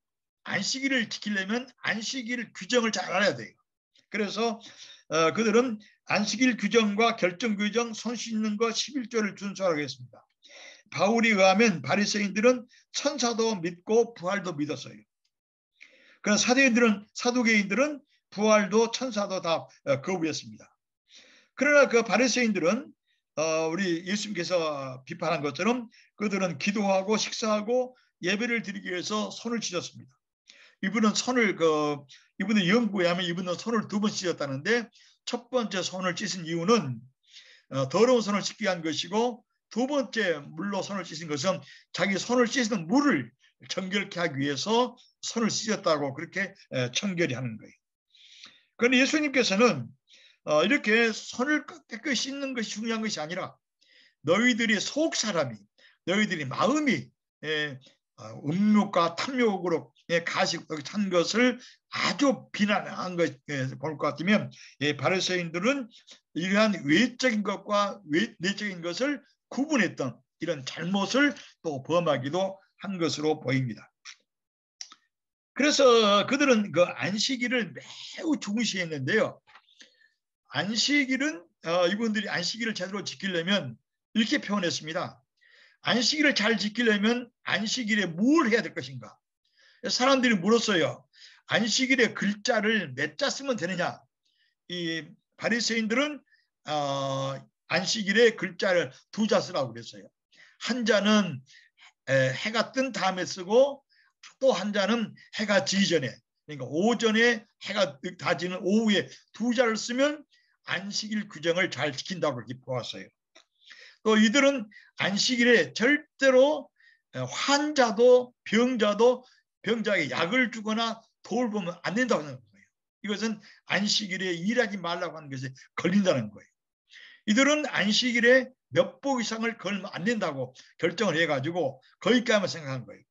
Speaker 1: 안식일을 지키려면 안식일 규정을 잘 알아야 돼요. 그래서 그들은 안식일 규정과 결정 규정, 손 씻는 것 11조를 준수하라고 했습니다. 바울에 의하면 바리새인들은 천사도 믿고 부활도 믿었어요. 그런 사두개인들은 부활도 천사도 다 거부했습니다. 그러나 그 바리새인들은 우리 예수님께서 비판한 것처럼 그들은 기도하고 식사하고 예배를 드리기 위해서 손을 씻었습니다. 이분의 연구에 하면 이분은 손을 2번 씻었다는데 첫 번째 손을 씻은 이유는 더러운 손을 씻기 위한 것이고 두 번째 물로 손을 씻은 것은 자기 손을 씻는 물을 정결케 하기 위해서 손을 씻었다고 그렇게 청결히 하는 거예요. 그런데 예수님께서는 이렇게 손을 깨끗이 씻는 것이 중요한 것이 아니라 너희들이 속 사람이 너희들이 마음이 음욕과 탐욕으로 가식하게 찬 것을 아주 비난한 것 볼 것 같으면 바리새인들은 이러한 외적인 것과 내적인 것을 구분했던 이런 잘못을 또 범하기도 한 것으로 보입니다. 그래서 그들은 그 안식일을 매우 중시했는데요. 안식일은 이분들이 안식일을 제대로 지키려면 이렇게 표현했습니다. 안식일을 잘 지키려면 안식일에 뭘 해야 될 것인가? 사람들이 물었어요. 안식일의 글자를 몇 자 쓰면 되느냐? 이 바리새인들은 안식일의 글자를 2자 쓰라고 그랬어요. 한 자는 해가 뜬 다음에 쓰고 또 한 자는 해가 지기 전에, 그러니까 오전에 해가 다지는 오후에 2자를 쓰면 안식일 규정을 잘 지킨다고 이렇게 보았어요. 또 이들은 안식일에 절대로 환자도 병자에게 약을 주거나 돌보면 안 된다고 생각하는 거예요. 이것은 안식일에 일하지 말라고 하는 것에 걸린다는 거예요. 이들은 안식일에 몇 복 이상을 걸면 안 된다고 결정을 해가지고 거기까지만 생각한 거예요.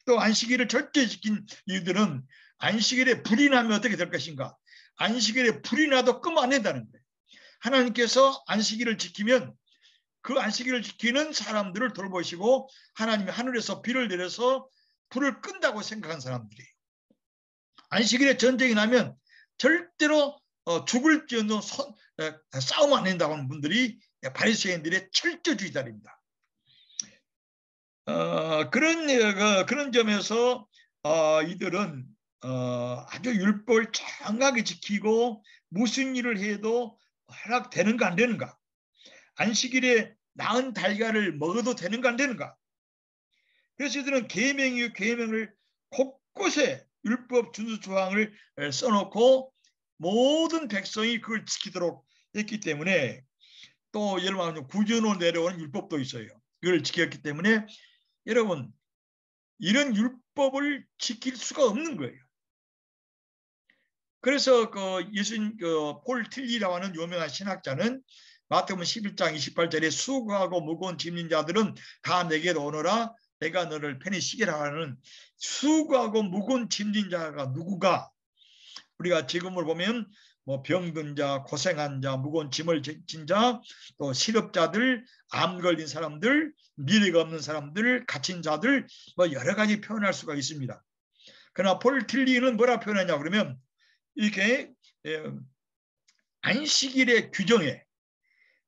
Speaker 1: 또 안식일을 절대 지킨 이들은 안식일에 불이 나면 어떻게 될 것인가? 안식일에 불이 나도 끄면 안 된다는 거예요. 하나님께서 안식일을 지키면 그 안식일을 지키는 사람들을 돌보시고 하나님이 하늘에서 비를 내려서 불을 끈다고 생각한 사람들이에요. 안식일에 전쟁이 나면 절대로 죽을지언정 싸우면 안 된다고 하는 분들이 바리새인들의 철저주의자입니다. 그런 점에서 이들은 아주 율법을 정확하게 지키고 무슨 일을 해도 허락되는가 안 되는가, 안식일에 낳은 달걀을 먹어도 되는가 안 되는가. 그래서 이들은 계명을 곳곳에 율법 준수 조항을 써놓고 모든 백성이 그걸 지키도록 했기 때문에, 또 여러분 구전으로 내려오는 율법도 있어요. 그걸 지켰기 때문에 여러분 이런 율법을 지킬 수가 없는 거예요. 그래서 예수님 폴 틸리라고 하는 유명한 신학자는 마태복음 11장 28절에 수고하고 무거운 짐진 자들은 다 내게로 오너라 내가 너를 편히 쉬게라 하는, 수고하고 무거운 짐진 자가 누구가? 우리가 지금을 보면 뭐 병든 자, 고생한 자, 무거운 짐을 진 자, 또 실업자들, 암 걸린 사람들, 미래가 없는 사람들, 갇힌 자들, 뭐 여러 가지 표현할 수가 있습니다. 그러나 폴 틸리는 뭐라 표현하냐 그러면 이렇게 안식일의 규정에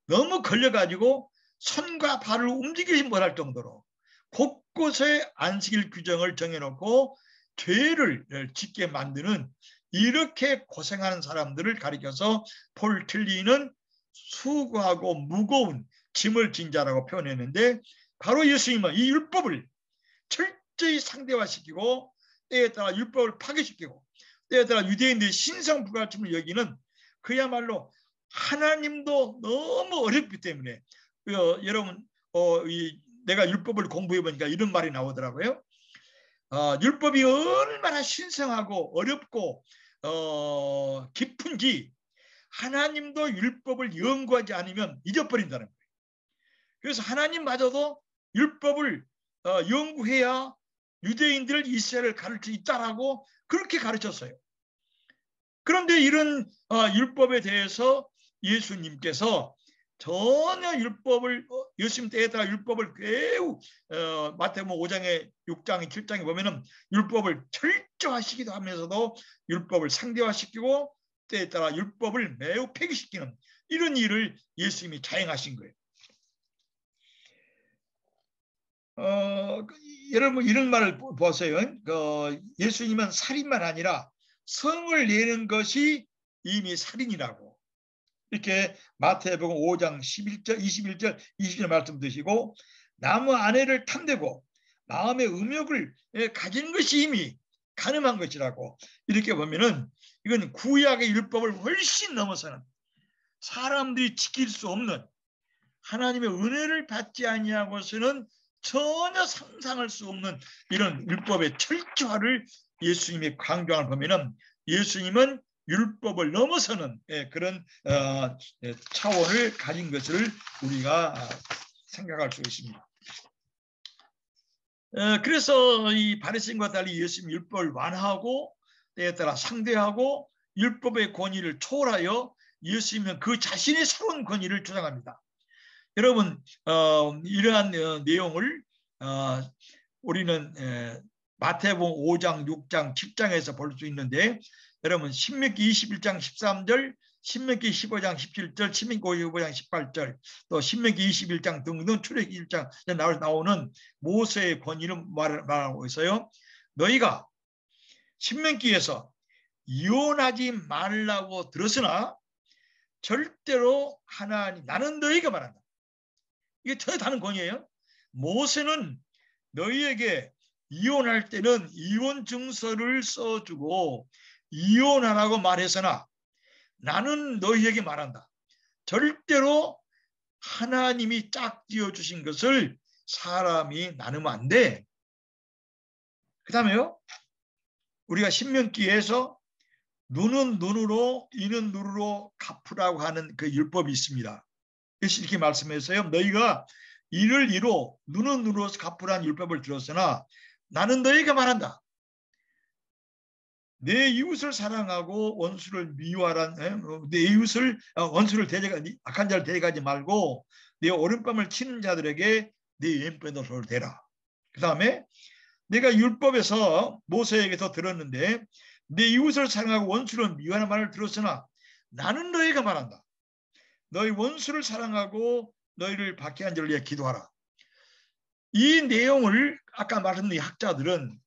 Speaker 1: 너무 걸려가지고 손과 발을 움직이지 못할 정도로 곳곳에 안식일 규정을 정해놓고 죄를 짓게 만드는, 이렇게 고생하는 사람들을 가리켜서 폴 틸리는 수고하고 무거운 짐을 진 자라고 표현했는데, 바로 예수님은 이 율법을 철저히 상대화시키고 때에 따라 율법을 파괴시키고 때에 따라 유대인들의 신성불가침을 여기는, 그야말로 하나님도 너무 어렵기 때문에 여러분 내가 율법을 공부해 보니까 이런 말이 나오더라고요. 율법이 얼마나 신성하고 어렵고 깊은지 하나님도 율법을 연구하지 않으면 잊어버린다는 거예요. 그래서 하나님마저도 율법을 연구해야 유대인들 이스라엘을 가르칠 수 있다라고 그렇게 가르쳤어요. 그런데 이런 율법에 대해서 예수님께서 전혀 율법을 예수님 때에 따라 율법을 매우 마태복음 5장에 6장에 7장에 보면은 율법을 철저화시키기도 하면서도 율법을 상대화시키고 때에 따라 율법을 매우 폐기시키는 이런 일을 예수님이 자행하신 거예요. 여러분 이런 말을 보세요. 예수님은 살인만 아니라 성을 내는 것이 이미 살인이라고 이렇게 마태복음 5장 11절, 21절, 20절 말씀 드시고, 남의 아내를 탐내고 마음의 음욕을 가진 것이 이미 간음한 것이라고 이렇게 보면은 이건 구약의 율법을 훨씬 넘어서는, 사람들이 지킬 수 없는, 하나님의 은혜를 받지 아니하고서는 전혀 상상할 수 없는 이런 율법의 철저화를 예수님의 강조를 보면은 예수님은 율법을 넘어서는 그런 차원을 가진 것을 우리가 생각할 수 있습니다. 그래서 이 바리새인과 달리 예수님 율법을 완화하고 때에 따라 상대하고 율법의 권위를 초월하여 예수님은 그 자신의 새로운 권위를 주장합니다. 여러분 이러한 내용을 우리는 마태복음 5장, 6장, 7장에서 볼 수 있는데, 여러분 신명기 21장 13절, 신명기 15장 17절, 신명기 55장 18절, 또 신명기 21장 등등 출애굽기 1장에 나오는 모세의 권위를 말하고 있어요. 너희가 신명기에서 이혼하지 말라고 들었으나 절대로 하나님, 나는 너희가 말한다. 이게 전혀 다른 권위예요. 모세는 너희에게 이혼할 때는 이혼 증서를 써주고 이혼하라고 말했으나 나는 너희에게 말한다. 절대로 하나님이 짝지어 주신 것을 사람이 나누면 안 돼. 그 다음에요, 우리가 신명기에서 눈은 눈으로 이는 눈으로 갚으라고 하는 그 율법이 있습니다. 이렇게 말씀해서요, 너희가 이를 이로 눈은 눈으로 갚으라는 율법을 들었으나 나는 너희가 말한다. 내 이웃을 사랑하고 원수를 미워하란, 내 이웃을 원수를 악한 자를 대적하지 말고 내 오른밤을 치는 자들에게 내 왼편으로 손을 대라. 그 다음에 내가 율법에서 모세에게서 들었는데 내 이웃을 사랑하고 원수를 미워하는 말을 들었으나 나는 너희가 말한다. 너희 원수를 사랑하고 너희를 박해한 자를 위해 기도하라. 이 내용을 아까 말했던 이 학자들은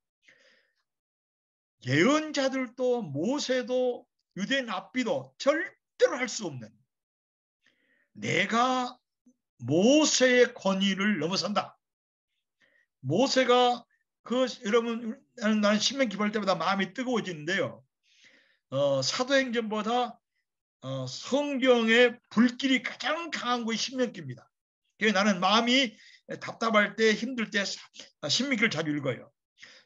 Speaker 1: 예언자들도 모세도 유대인 랍비도 절대로 할 수 없는, 내가 모세의 권위를 넘어선다. 모세가 여러분, 나는 신명기 볼 때마다 마음이 뜨거워지는데요. 사도행전보다 성경의 불길이 가장 강한 것이 신명기입니다. 그래서 나는 마음이 답답할 때, 힘들 때 신명기를 자주 읽어요.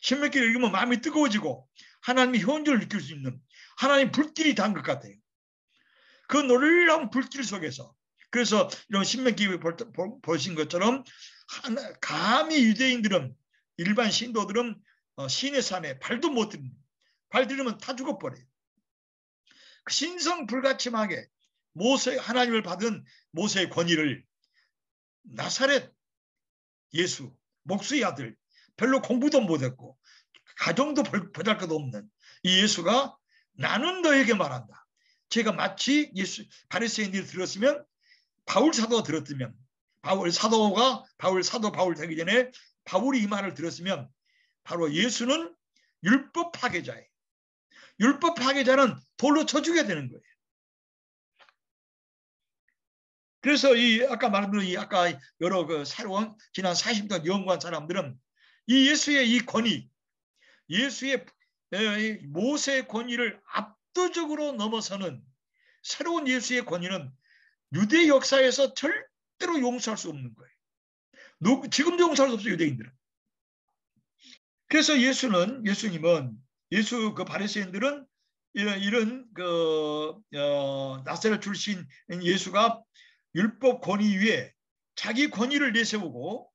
Speaker 1: 신명기를 읽으면 마음이 뜨거워지고 하나님의 현존을 느낄 수 있는 하나님 불길이 단 것 같아요. 그 놀라운 불길 속에서, 그래서 이런 신명기 보신 것처럼 감히 유대인들은, 일반 신도들은 신의 산에 발도 못 들입니다. 발 들으면 다 죽어버려요. 신성불가침하게 하나님을 받은 모세의 권위를 나사렛 예수, 목수의 아들, 별로 공부도 못했고 가정도 보잘것없는 이 예수가 나는 너에게 말한다. 제가 마치 바리새인들이 들었으면, 바울 사도가 들었으면, 바울 사도 되기 전에 바울이 이 말을 들었으면 바로 예수는 율법 파괴자예요. 율법 파괴자는 돌로 쳐 죽여야 되는 거예요. 그래서 아까 말한 아까 여러 새로운 지난 40년 연구한 사람들은 이 예수의 이 권위, 예수의 모세의 권위를 압도적으로 넘어서는 새로운 예수의 권위는 유대 역사에서 절대로 용서할 수 없는 거예요. 지금도 용서할 수 없어요, 유대인들은. 그래서 예수님은 바리새인들은 이런 나사렛 출신 예수가 율법 권위 위에 자기 권위를 내세우고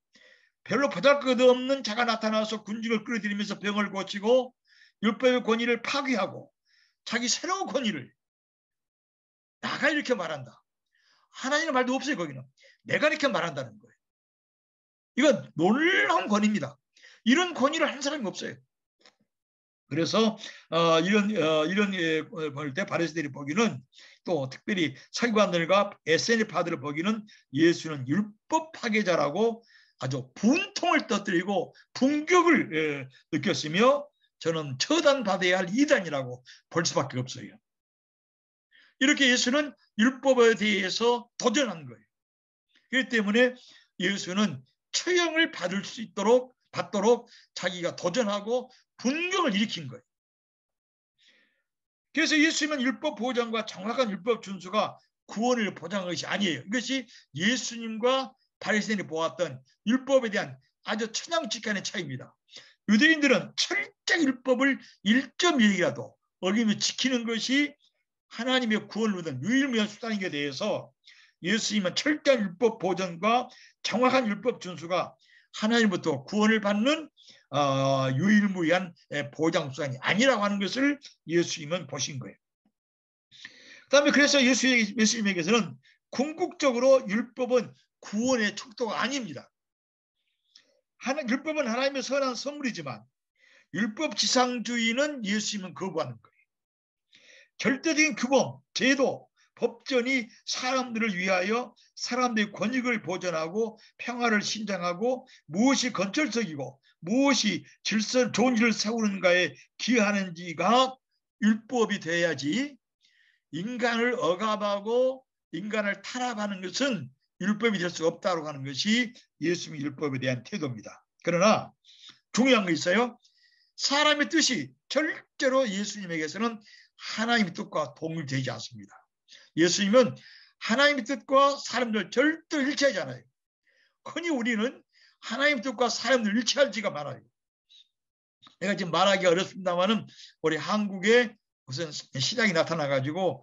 Speaker 1: 별로 보잘것없는 자가 나타나서 군중을 끌어들이면서 병을 고치고 율법의 권위를 파괴하고 자기 새로운 권위를 나가 이렇게 말한다. 하나님의 말도 없어요. 거기는 내가 이렇게 말한다는 거예요. 이건 놀라운 권위입니다. 이런 권위를 한 사람이 없어요. 그래서 이런 볼 때 바리새인들이 보기는, 또 특별히 서기관들과 SNF파들을 보기는 예수는 율법 파괴자라고 아주 분통을 터뜨리고 분격을 느꼈으며, 저는 처단받아야 할 이단이라고 볼 수밖에 없어요. 이렇게 예수는 율법에 대해서 도전한 거예요. 그렇기 때문에 예수는 처형을 받도록 자기가 도전하고 분경을 일으킨 거예요. 그래서 예수님은 율법 보장과 정확한 율법 준수가 구원을 보장한 것이 아니에요. 이것이 예수님과 바리새인이 보았던 율법에 대한 아주 천양직간의 차이입니다. 유대인들은 철저히 율법을 1.1이라도 어기며 지키는 것이 하나님의 구원을 얻는 유일무이한 수단인 것에 대해서 예수님은 철저한 율법 보전과 정확한 율법 준수가 하나님부터 구원을 받는 유일무이한 보장 수단이 아니라고 하는 것을 예수님은 보신 거예요. 그다음에 그래서 예수님에게서는 궁극적으로 율법은 구원의 척도가 아닙니다. 율법은 하나님의 선한 선물이지만 율법 지상주의는 예수님은 거부하는 거예요. 절대적인 규범, 제도, 법전이 사람들을 위하여 사람들의 권익을 보전하고 평화를 신장하고 무엇이 건설적이고 무엇이 좋은 일을 세우는가에 기여하는지가 율법이 돼야지 인간을 억압하고 인간을 탄압하는 것은 율법이 될 수 없다고 하는 것이 예수님의 율법에 대한 태도입니다. 그러나 중요한 거 있어요. 사람의 뜻이 절대로 예수님에게서는 하나님의 뜻과 동일되지 않습니다. 예수님은 하나님의 뜻과 사람들 절대 일치하지 않아요. 흔히 우리는 하나님의 뜻과 사람들 일치할지가 많아요. 내가 지금 말하기 어렵습니다만은 우리 한국에 무슨 시장이 나타나가지고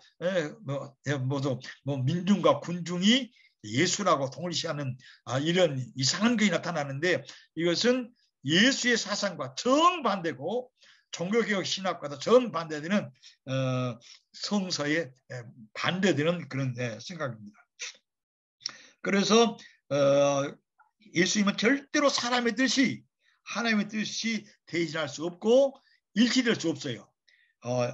Speaker 1: 민중과 군중이 예수라고 동일시하는 이런 이상한 것이 나타나는데 이것은 예수의 사상과 정반대고 종교개혁 신학과도 정반대되는 성서에 반대되는 그런 생각입니다. 그래서 예수님은 절대로 사람의 뜻이 하나님의 뜻이 대신할 수 없고 일치될 수 없어요.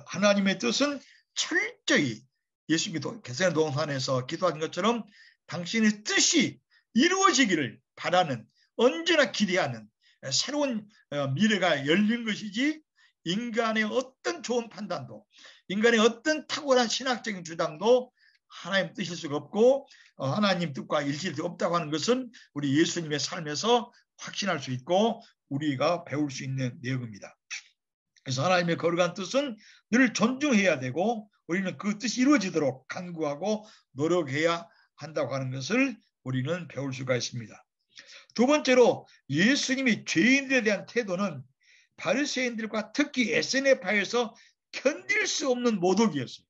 Speaker 1: 하나님의 뜻은 철저히 예수님이 겟세마네 동산에서 기도한 것처럼 당신의 뜻이 이루어지기를 바라는 언제나 기대하는 새로운 미래가 열린 것이지 인간의 어떤 좋은 판단도 인간의 어떤 탁월한 신학적인 주장도 하나님 뜻일 수가 없고 하나님 뜻과 일치될 수 없다고 하는 것은 우리 예수님의 삶에서 확신할 수 있고 우리가 배울 수 있는 내용입니다. 그래서 하나님의 거룩한 뜻은 늘 존중해야 되고 우리는 그 뜻이 이루어지도록 간구하고 노력해야 한다고 하는 것을 우리는 배울 수가 있습니다. 두 번째로 예수님이 죄인들에 대한 태도는 바리새인들과 특히 에세네파에서 견딜 수 없는 모독이었어요.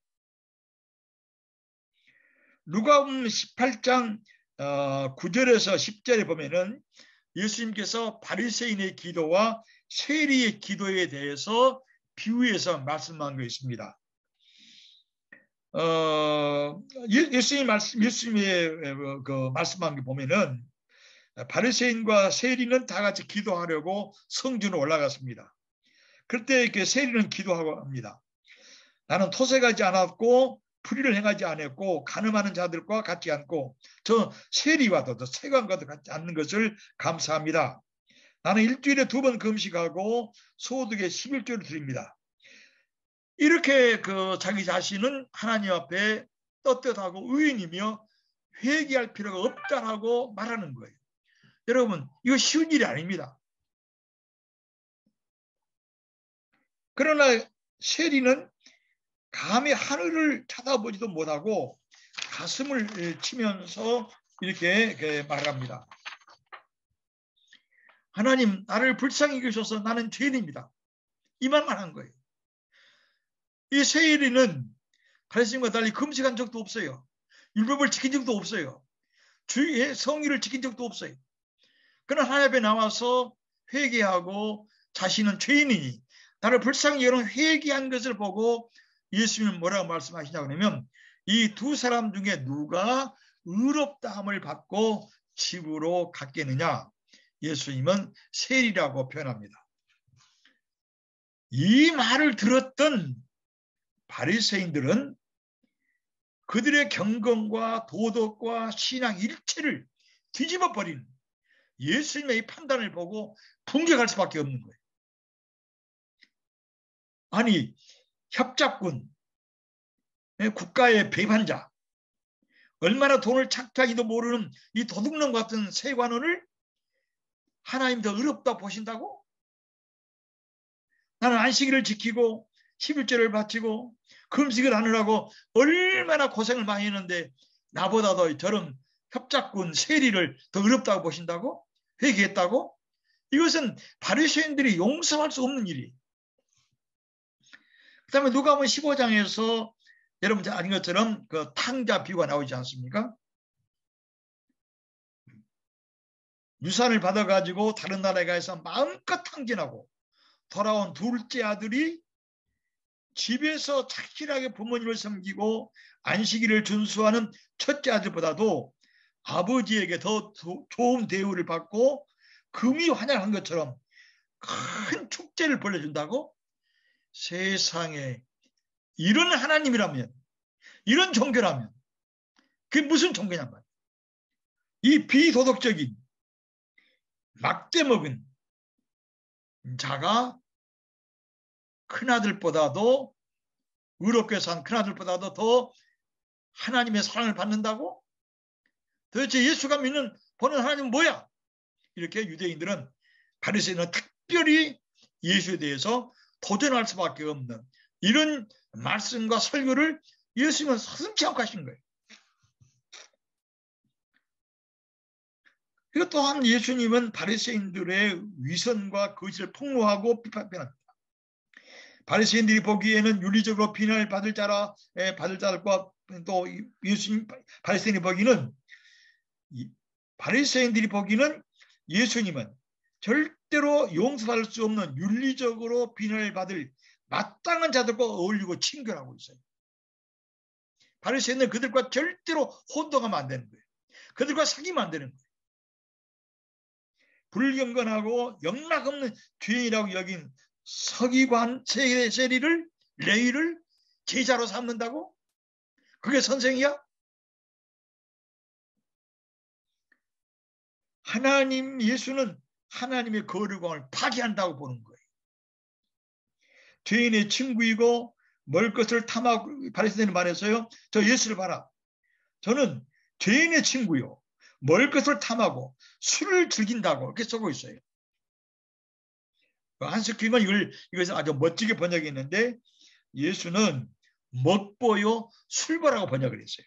Speaker 1: 누가복음 18장 9절에서 10절에 보면은 예수님께서 바리새인의 기도와 세리의 기도에 대해서 비유해서 말씀한 거 있습니다. 예수님의 말씀한 게 보면은 바리새인과 세리는 다 같이 기도하려고 성전으로 올라갔습니다. 그때 이렇게 세리는 기도하고 합니다. 나는 토색하지 않았고 불의를 행하지 않았고 가늠하는 자들과 같지 않고 저 세리와도 세관과도 같지 않는 것을 감사합니다. 나는 일주일에 2번 금식하고 소득의 11조를 드립니다. 이렇게 자기 자신은 하나님 앞에 떳떳하고 의인이며 회개할 필요가 없다라고 말하는 거예요. 여러분, 이거 쉬운 일이 아닙니다. 그러나 세리는 감히 하늘을 쳐다보지도 못하고 가슴을 치면서 이렇게 말합니다. 하나님, 나를 불쌍히 여기셔서 나는 죄인입니다. 이 말만 한 거예요. 이 세리는 바리새인과 달리 금식한 적도 없어요. 율법을 지킨 적도 없어요. 주의 성의를 지킨 적도 없어요. 그러나 하나님 앞에 나와서 회개하고 자신은 죄인이니 나를 불쌍히 여러 회개한 것을 보고 예수님은 뭐라고 말씀하시냐고 하면 이 두 사람 중에 누가 의롭다함을 받고 집으로 갔겠느냐. 예수님은 세리라고 표현합니다. 이 말을 들었던 바리새인들은 그들의 경건과 도덕과 신앙 일체를 뒤집어 버리는 예수님의 이 판단을 보고 분격할 수밖에 없는 거예요. 아니, 협잡군, 국가의 배반자, 얼마나 돈을 착취하기도 모르는 이 도둑놈 같은 세관원을 하나님 더 의롭다 보신다고? 나는 안식일을 지키고 11절을 바치고 금식을 하느라고 얼마나 고생을 많이 했는데 나보다도 저런 협잡군 세리를 더 의롭다고 보신다고? 회개했다고? 이것은 바리새인들이 용서할 수 없는 일이에요. 그 다음에 누가복음 15장에서 여러분 아는 것처럼 그 탕자 비유가 나오지 않습니까? 유산을 받아가지고 다른 나라에 가서 마음껏 탕진하고 돌아온 둘째 아들이 집에서 착실하게 부모님을 섬기고 안식일을 준수하는 첫째 아들보다도 아버지에게 더 좋은 대우를 받고 금이 환영한 것처럼 큰 축제를 벌려준다고? 세상에 이런 하나님이라면 이런 종교라면 그게 무슨 종교냔 말이야. 이 비도덕적인 막대먹은 자가 큰아들보다도 의롭게 산 큰아들보다도 더 하나님의 사랑을 받는다고? 도대체 예수가 보는 하나님은 뭐야? 이렇게 유대인들은, 바리새인은 특별히 예수에 대해서 도전할 수밖에 없는 이런 말씀과 설교를 예수님은 서슴지 않고 하신 거예요. 그리고 또한 예수님은 바리새인들의 위선과 거짓을 폭로하고 비판합니다. 바리새인들이 보기에는 윤리적으로 비난을 받을 자과 또 예수님 바리새인이 보기는 예수님은 절대로 용서할 수 없는 윤리적으로 비난을 받을 마땅한 자들과 어울리고 친결하고 있어요. 바리새인은 그들과 절대로 혼동하면 안 되는 거예요. 그들과 사귀면 안 되는 거예요. 불경건하고 영락없는 죄인이라고 여긴 서기관 세리를, 레위를 제자로 삼는다고? 그게 선생이야? 예수는 하나님의 거룩함을 파괴한다고 보는 거예요. 죄인의 친구이고 먹을 것을 탐하고, 바리새인이 말했어요. 저 예수를 봐라. 저는 죄인의 친구요. 먹을 것을 탐하고 술을 즐긴다고 이렇게 쓰고 있어요. 한스키는 이것을 아주 멋지게 번역했는데, 예수는 먹보요 술보라고 번역을 했어요.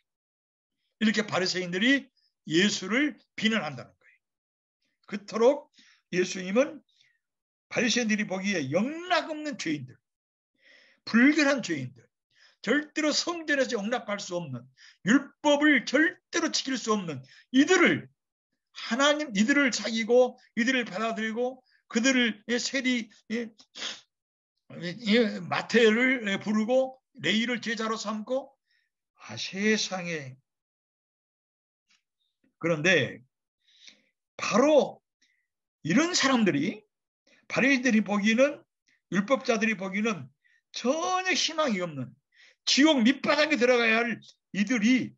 Speaker 1: 이렇게 바리새인들이 예수를 비난한다는 거예요. 그토록 예수님은 바리새인들이 보기에 영락없는 죄인들, 불결한 죄인들, 절대로 성전에서 용납할 수 없는, 율법을 절대로 지킬 수 없는 이들을 사귀고 이들을 받아들이고 그들을 세리 마태를 부르고 레위를 제자로 삼고, 세상에. 그런데 바로 이런 사람들이, 바리새인들이 보기에는, 율법자들이 보기에는 전혀 희망이 없는 지옥 밑바닥에 들어가야 할 이들이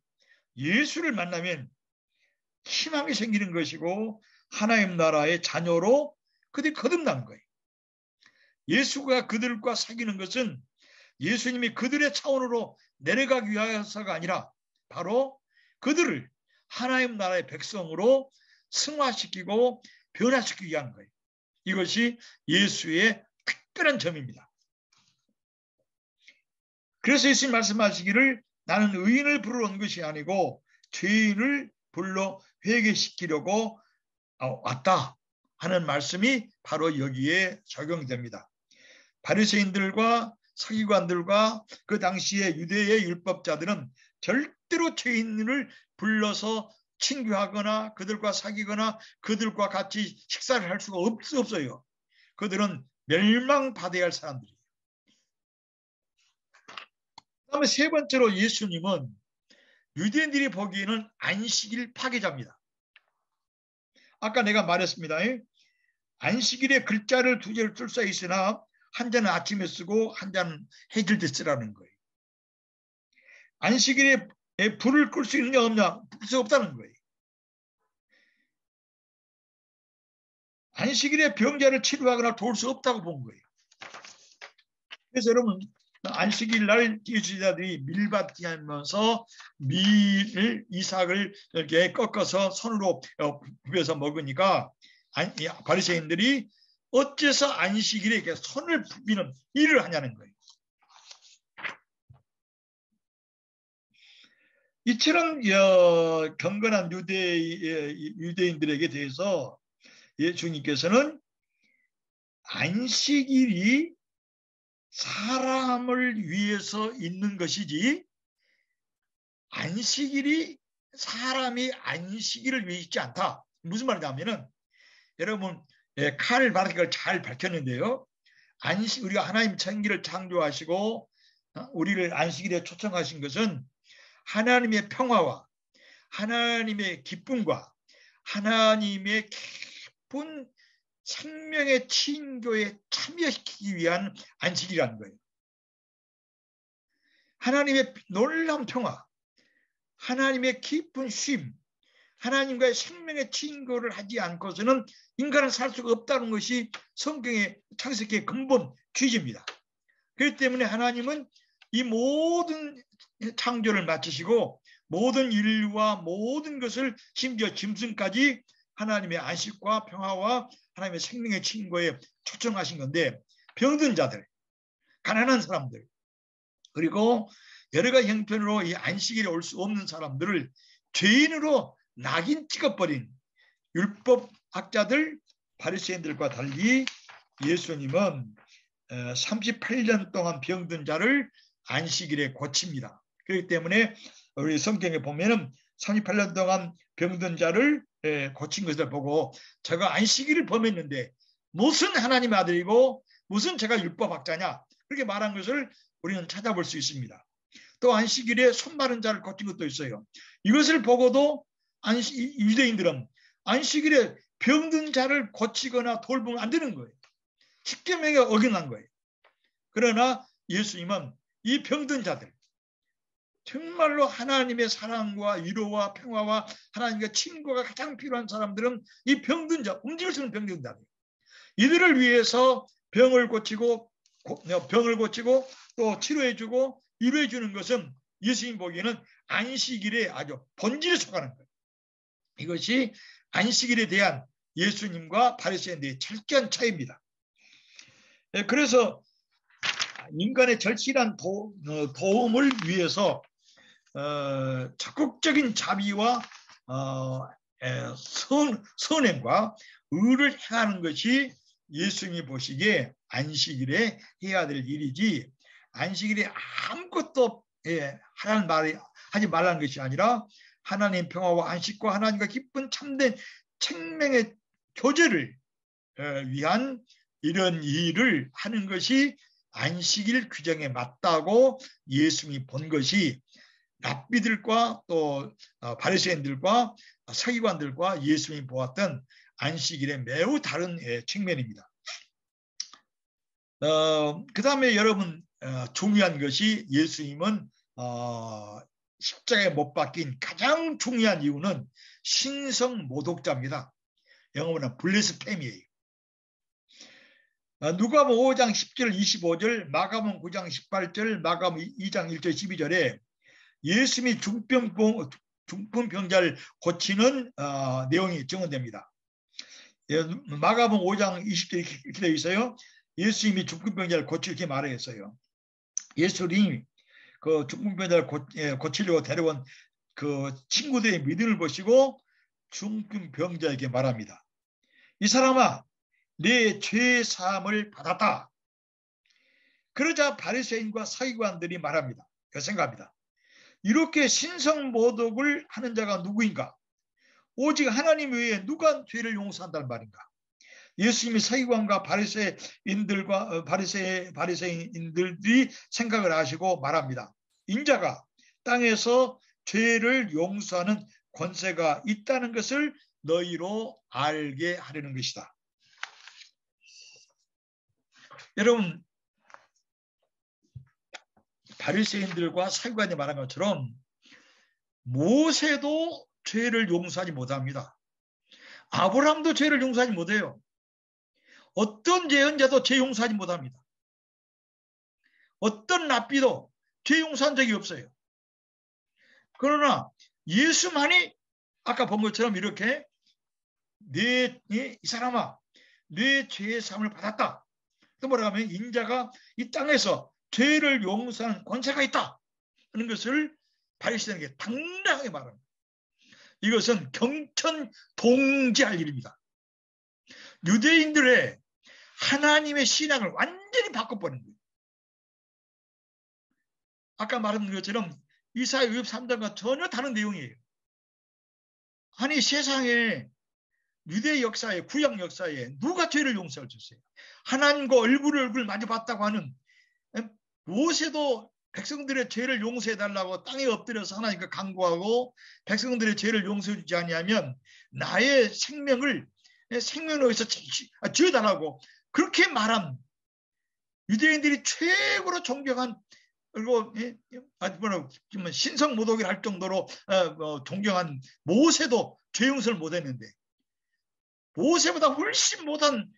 Speaker 1: 예수를 만나면 희망이 생기는 것이고 하나님 나라의 자녀로 그들이 거듭나는 거예요. 예수가 그들과 사귀는 것은 예수님이 그들의 차원으로 내려가기 위해서가 아니라 바로 그들을 하나님 나라의 백성으로 승화시키고 변화시키기 위한 거예요. 이것이 예수의 특별한 점입니다. 그래서 예수님 말씀하시기를, 나는 의인을 부르러 온 것이 아니고 죄인을 불러 회개시키려고 왔다 하는 말씀이 바로 여기에 적용됩니다. 바리새인들과 서기관들과 그 당시의 유대의 율법자들은 절대로 죄인을 불러서 친교하거나 그들과 사귀거나 그들과 같이 식사를 할 수가 없어요. 그들은 멸망받아야 할 사람들이에요. 그다음에 세 번째로, 예수님은 유대인들이 보기에는 안식일 파괴자입니다. 아까 내가 말했습니다. 안식일에 글자를 두 개를 쓸 수 있으나 한 자는 아침에 쓰고 한 자는 해질 때 쓰라는 거예요. 안식일에 불을 끌 수 있느냐 없냐? 끌 수 없다는 거예요. 안식일에 병자를 치료하거나 도울 수 없다고 본 거예요. 그래서 여러분, 안식일 날 예수자들이 밀밭기 하면서 이삭을 이렇게 꺾어서 손으로 부벼서 먹으니까 바리새인들이 어째서 안식일에 이렇게 손을 부비는 일을 하냐는 거예요. 이처럼 경건한 유대인들에게 대해서 예수님께서는 안식일이 사람을 위해서 있는 것이지 안식일이 사람이 안식일을 위해 있지 않다. 무슨 말이냐면은, 여러분 칼 바르기를 잘 밝혔는데요. 우리가 하나님 천기를 창조하시고 우리를 안식일에 초청하신 것은 하나님의 평화와 하나님의 기쁨과 하나님의 깊은 생명의 친교에 참여시키기 위한 안식이라는 거예요. 하나님의 놀라운 평화, 하나님의 깊은 쉼, 하나님과의 생명의 친교를 하지 않고서는 인간은 살 수가 없다는 것이 성경의 창세기의 근본 취지입니다. 그렇기 때문에 하나님은 이 모든 창조를 마치시고 모든 인류와 모든 것을 심지어 짐승까지 하나님의 안식과 평화와 하나님의 생명의 친구에 초청하신 건데, 병든 자들, 가난한 사람들, 그리고 여러 가지 형편으로 이 안식일에 올 수 없는 사람들을 죄인으로 낙인 찍어버린 율법학자들, 바리새인들과 달리 예수님은 38년 동안 병든 자를 안식일에 고칩니다. 그렇기 때문에 우리 성경에 보면은 38년 동안 병든 자를 고친 것을 보고 제가 안식일을 범했는데 무슨 하나님의 아들이고 무슨 제가 율법학자냐, 그렇게 말한 것을 우리는 찾아볼 수 있습니다. 또 안식일에 손 마른 자를 고친 것도 있어요. 이것을 보고도 유대인들은 안식일에 병든 자를 고치거나 돌보면 안 되는 거예요. 십계명에 어긋난 거예요. 그러나 예수님은 이 병든 자들, 정말로 하나님의 사랑과 위로와 평화와 하나님과 친구가 가장 필요한 사람들은 이 병든 자, 움직일 수 있는 병든 자들, 이들을 위해서 병을 고치고 또 치료해주고 위로해주는 것은 예수님 보기에는 안식일에 아주 본질에 속하는 거예요. 이것이 안식일에 대한 예수님과 바리새인들의 철저한 차이입니다. 그래서 인간의 절실한 도움을 위해서 적극적인 자비와 선행과 의를 행하는 것이 예수님이 보시기에 안식일에 해야 될 일이지, 안식일에 아무것도 하지 말라는 것이 아니라 하나님 평화와 안식과 하나님과 기쁜 참된 생명의 교제를 위한 이런 일을 하는 것이 안식일 규정에 맞다고 예수님이 본 것이 랍비들과 또 바리새인들과 서기관들과 예수님이 보았던 안식일의 매우 다른 측면입니다. 그 다음에 여러분 중요한 것이 예수님은 십자가에 못 박힌 가장 중요한 이유는 신성 모독자입니다. 영어로는 블레스페미예요. 누가복음 5장 10절 25절, 마가복음 9장 18절, 마가복음 2장 1절 12절에 예수님이 중풍병자를 고치는 내용이 증언됩니다. 마가복음 5장 20절에 이렇게 되어 있어요. 예수님이 중풍병자를 고치고 이렇게 말했어요. 예수님이 그 중풍병자를 고치려고 데려온 그 친구들의 믿음을 보시고 중풍병자에게 말합니다. 이 사람아, 내 죄 사함을 받았다. 그러자 바리새인과 서기관들이 말합니다. 생각합니다. 이렇게 신성모독을 하는 자가 누구인가? 오직 하나님 외에 누가 죄를 용서한다는 말인가? 예수님이 서기관과 바리새인들이 생각을 하시고 말합니다. 인자가 땅에서 죄를 용서하는 권세가 있다는 것을 너희로 알게 하려는 것이다. 여러분, 바리새인들과 서기관이 말한 것처럼 모세도 죄를 용서하지 못합니다. 아브라함도 죄를 용서하지 못해요. 어떤 예언자도 죄 용서하지 못합니다. 어떤 랍비도 죄 용서한 적이 없어요. 그러나 예수만이 아까 본 것처럼 이렇게 이 사람아, 내 죄의 사함을 받았다. 또 뭐라고 하면 인자가 이 땅에서 죄를 용서하는 권세가 있다 하는 것을 바리새인에게 당당하게 말합니다. 이것은 경천동지할 일입니다. 유대인들의 하나님의 신앙을 완전히 바꿔버린 거예요. 아까 말한 것처럼 이사야 63장과 전혀 다른 내용이에요. 아니, 세상에 유대 역사에, 구약 역사에 누가 죄를 용서할 수 있어요? 하나님과 얼굴 마주 봤다고 하는, 모세도 백성들의 죄를 용서해달라고 땅에 엎드려서 하나님께 간구하고 백성들의 죄를 용서해주지 아니하면 나의 생명을 생명으로서 지어달라고 그렇게 말한 유대인들이 최고로 존경한, 그리고 신성모독이라 할 정도로 존경한 모세도 죄 용서를 못했는데, 모세보다 훨씬 못한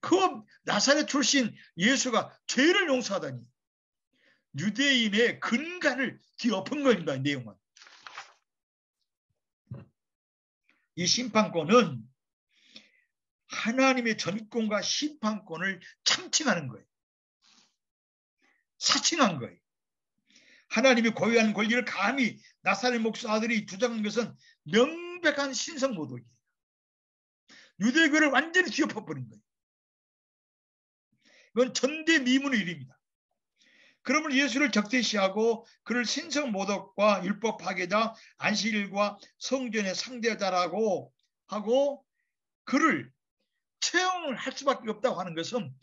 Speaker 1: 그 나사렛 출신 예수가 죄를 용서하다니, 유대인의 근간을 뒤엎은 겁니다. 내용은. 이 심판권은 하나님의 전권과 심판권을 참칭하는 거예요. 사칭한 거예요. 하나님이 고유한 권리를 감히 나사렛 목사들이 주장한 것은 명백한 신성모독이에요. 유대교를 완전히 뒤엎어버린 거예요. 이건 전대미문의 일입니다. 그러면 예수를 적대시하고 그를 신성모독과 율법 파괴자, 안식일과 성전의 상대자라고 하고 그를 처형을 할 수밖에 없다고 하는 것은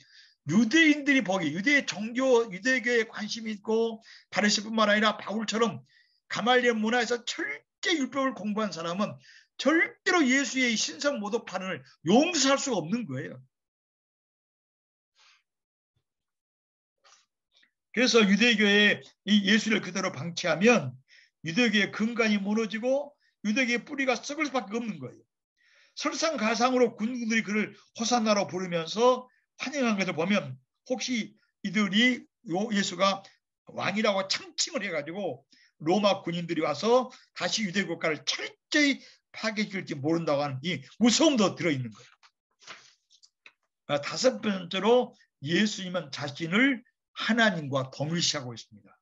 Speaker 1: 유대인들이 보기, 유대 종교, 유대교에 관심이 있고 바리새뿐만 아니라 바울처럼 가말리엘 문화에서 철저히 율법을 공부한 사람은 절대로 예수의 신성 모독판을 용서할 수가 없는 거예요. 그래서 유대교의 이 예수를 그대로 방치하면 유대교의 근간이 무너지고 유대교의 뿌리가 썩을 수밖에 없는 거예요. 설상가상으로 군인들이 그를 호산나로 부르면서 환영한 것을 보면 혹시 이들이 예수가 왕이라고 참칭을 해가지고 로마 군인들이 와서 다시 유대 국가를 철저히 파괴시킬지 모른다고 하는 이 무서움도 들어있는 거예요. 다섯 번째로 예수님은 자신을 하나님과 동일시하고 있습니다.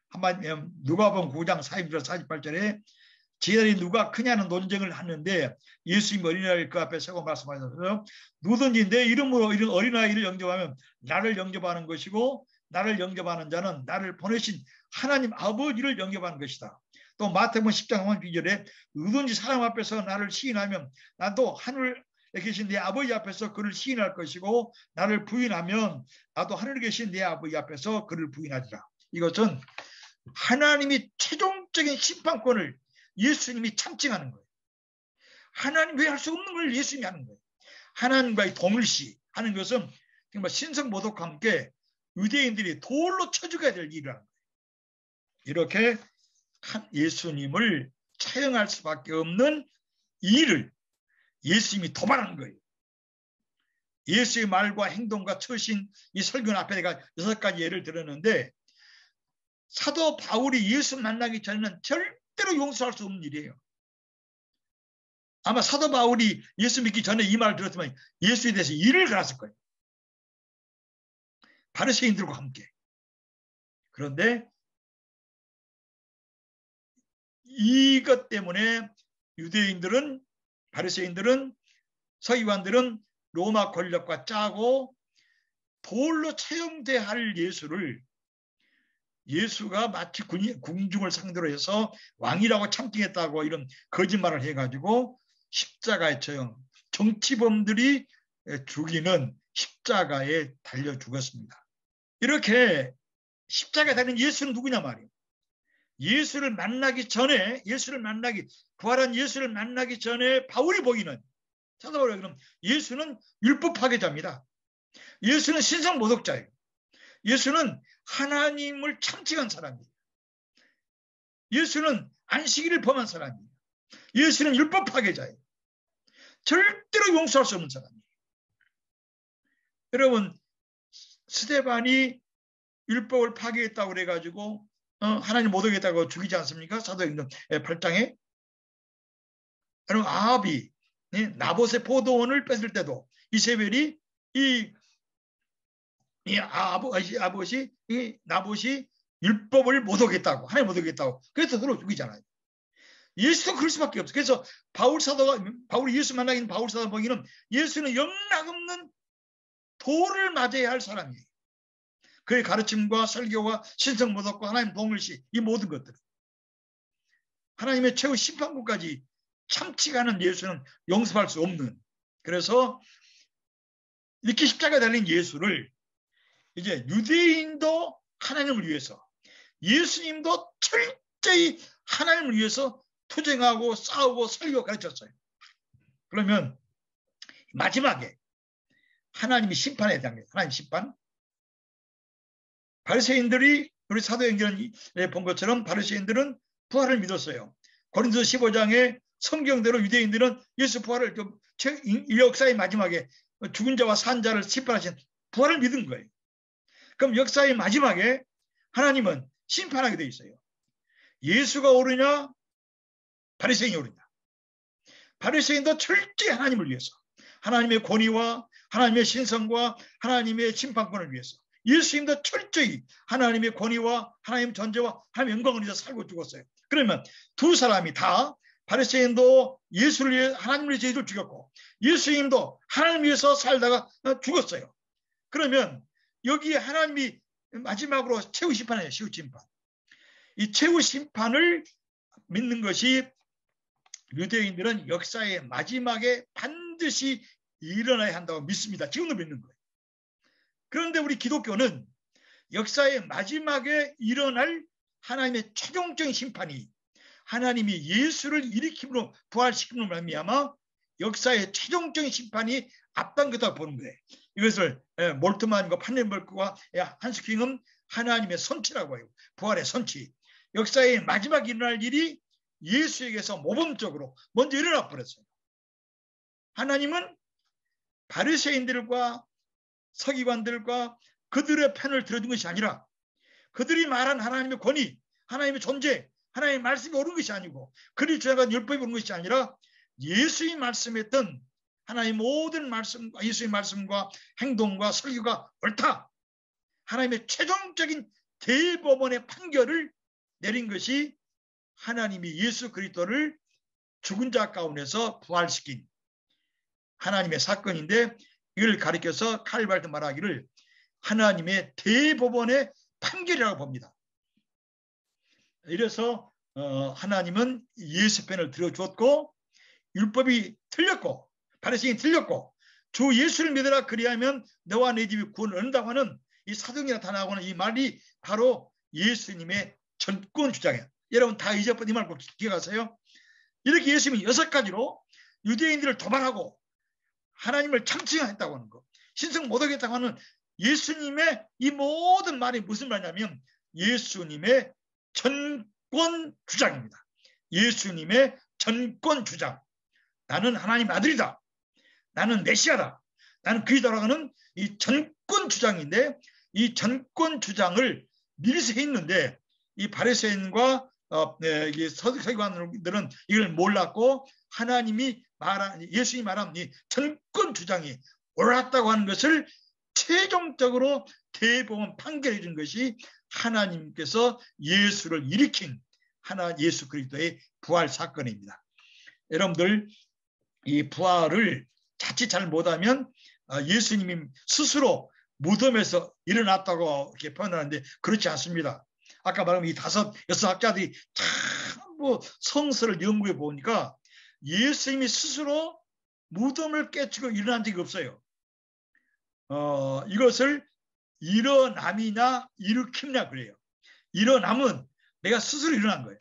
Speaker 1: 한번 누가복음 9장 42절 48절에 제자들이 누가 크냐는 논쟁을 하는데 예수님 어린아이를 그 앞에 세고 말씀하셨어요. 누구든지 내 이름으로 이런 어린아이를 영접하면 나를 영접하는 것이고 나를 영접하는 자는 나를 보내신 하나님 아버지를 영접하는 것이다. 또 마태복음 10장 32절에 누구든지 사람 앞에서 나를 시인하면 나도 하늘에 계신 내 아버지 앞에서 그를 시인할 것이고 나를 부인하면 나도 하늘에 계신 내 아버지 앞에서 그를 부인하리라. 이것은 하나님이 최종적인 심판권을 예수님이 참칭하는 거예요. 하나님 외에 할 수 없는 걸 예수님이 하는 거예요. 하나님과의 동일시하는 것은 정말 신성모독과 함께 유대인들이 돌로 쳐 죽여야 될 일이라는 거예요. 이렇게 예수님을 처형할 수밖에 없는 일을 예수님이 도발한 거예요. 예수의 말과 행동과 처신, 이 설교는 앞에 내가 6가지 예를 들었는데 사도 바울이 예수 만나기 전에는 절대로 용서할 수 없는 일이에요. 아마 사도 바울이 예수 믿기 전에 이 말을 들었으면 예수에 대해서 일을 갈았을 거예요. 바리새인들과 함께. 그런데 이것 때문에 유대인들은, 바리새인들은, 서기관들은 로마 권력과 짜고 돌로 처형돼야 할 예수를 예수가 마치 군중을 상대로 해서 왕이라고 참칭했다고 이런 거짓말을 해가지고 십자가에 처형, 정치범들이 죽이는 십자가에 달려 죽었습니다. 이렇게 십자가에 달린 예수는 누구냐 말이에요. 예수를 만나기 전에, 부활한 예수를 만나기 전에 바울이 보기는, 찾아보라 그러면 예수는 율법 파괴자입니다. 예수는 신성 모독자예요. 예수는 하나님을 참칭한 사람이에요. 예수는 안식일을 범한 사람이에요. 예수는 율법 파괴자예요. 절대로 용서할 수 없는 사람이에요. 여러분, 스데반이 율법을 파괴했다고 그래가지고 하나님 모독했다고 죽이지 않습니까? 사도행전 8장에. 여러분, 아합이 나봇의 포도원을 뺏을 때도 이세벨이 나봇이 율법을 모독했다고, 하나님 모독했다고. 그래서 서로 죽이잖아요. 예수도 그럴 수밖에 없어요. 그래서 바울이 예수 만나기는 바울 사도 보기는 예수는 영락없는 돌을 맞아야 할 사람이에요. 그의 가르침과 설교와 신성모독과 하나님 동일시, 이 모든 것들. 하나님의 최후 심판국까지 참치가는 예수는 용서할 수 없는. 그래서 이렇게 십자가에 달린 예수를 이제 유대인도 하나님을 위해서, 예수님도 철저히 하나님을 위해서 투쟁하고 싸우고 설교 가르쳤어요. 그러면 마지막에 하나님이 심판에 대한 게, 하나님 심판. 바리새인들이 우리 사도행전에 본 것처럼 바리새인들은 부활을 믿었어요. 고린도서 15장에 성경대로 유대인들은 예수 부활을, 역사의 마지막에 죽은 자와 산 자를 심판하신 부활을 믿은 거예요. 그럼 역사의 마지막에 하나님은 심판하게 돼 있어요. 예수가 오르냐 바리새인이 오르냐. 바리새인도 철저히 하나님을 위해서, 하나님의 권위와 하나님의 신성과 하나님의 심판권을 위해서, 예수님도 철저히 하나님의 권위와 하나님의 존재와 하나님의 영광을 위해서 살고 죽었어요. 그러면 두 사람이 다, 바리새인도 예수를 위해 하나님을 위해서 예수를 죽였고 예수님도 하나님을 위해서 살다가 죽었어요. 그러면 여기에 하나님이 마지막으로 최후 심판이에요. 최후 심판. 이 최후 심판을 믿는 것이 유대인들은 역사의 마지막에 반드시 일어나야 한다고 믿습니다. 지금도 믿는 거예요. 그런데 우리 기독교는 역사의 마지막에 일어날 하나님의 최종적인 심판이 하나님이 예수를 일으킴으로 부활시킴으로 말미암아 역사의 최종적인 심판이 앞당겼다고 보는 거예요. 이것을 몰트만과 판넨버크와 한스킹은 하나님의 선치라고 해요. 부활의 선치. 역사의 마지막에 일어날 일이 예수에게서 모범적으로 먼저 일어나 버렸어요. 하나님은 바리새인들과 서기관들과 그들의 편을 들어준 것이 아니라 그들이 말한 하나님의 권위, 하나님의 존재, 하나님의 말씀이 옳은 것이 아니고 그들이 주장한 율법이 옳은 것이 아니라 예수의 말씀했던 하나님의 모든 말씀, 예수의 말씀과 행동과 설교가 옳다. 하나님의 최종적인 대법원의 판결을 내린 것이 하나님이 예수 그리스도를 죽은 자 가운데서 부활시킨 하나님의 사건인데, 이걸 가리켜서 칼발트 말하기를 하나님의 대법원의 판결이라고 봅니다. 이래서 하나님은 예수 편을 들어주었고 율법이 틀렸고 바리새인이 틀렸고 주 예수를 믿으라 그리하면 너와 내 집이 구원을 얻는다고 하는 이 사도행전에 나타나고는 이 말이 바로 예수님의 전권 주장이에요. 여러분 다 잊어버린 이 말 꼭 기억하세요. 이렇게 예수님이 6가지로 유대인들을 도발하고 하나님을 참칭했다고 하는 거, 신성 못하겠다고 하는 예수님의 이 모든 말이 무슨 말이냐면 예수님의 전권 주장입니다. 예수님의 전권 주장. 나는 하나님 아들이다. 나는 메시아다. 나는 그리스도라고 하는 이 전권 주장인데, 이 전권 주장을 밀수했는데 이 바리새인과 서기관들은 이걸 몰랐고 하나님이 말한, 예수님이 말한 이 전권 주장이 옳았다고 하는 것을 최종적으로 대법원 판결해 준 것이 하나님께서 예수를 일으킨 예수 그리스도의 부활 사건입니다. 여러분들 이 부활을 자칫 잘 못하면 예수님이 스스로 무덤에서 일어났다고 이렇게 표현하는데 그렇지 않습니다. 아까 말한 이 5, 6학자들이 전부 성서를 연구해 보니까 예수님이 스스로 무덤을 깨치고 일어난 적이 없어요. 이것을 일어남이나 일으킴이나 그래요. 일어남은 내가 스스로 일어난 거예요.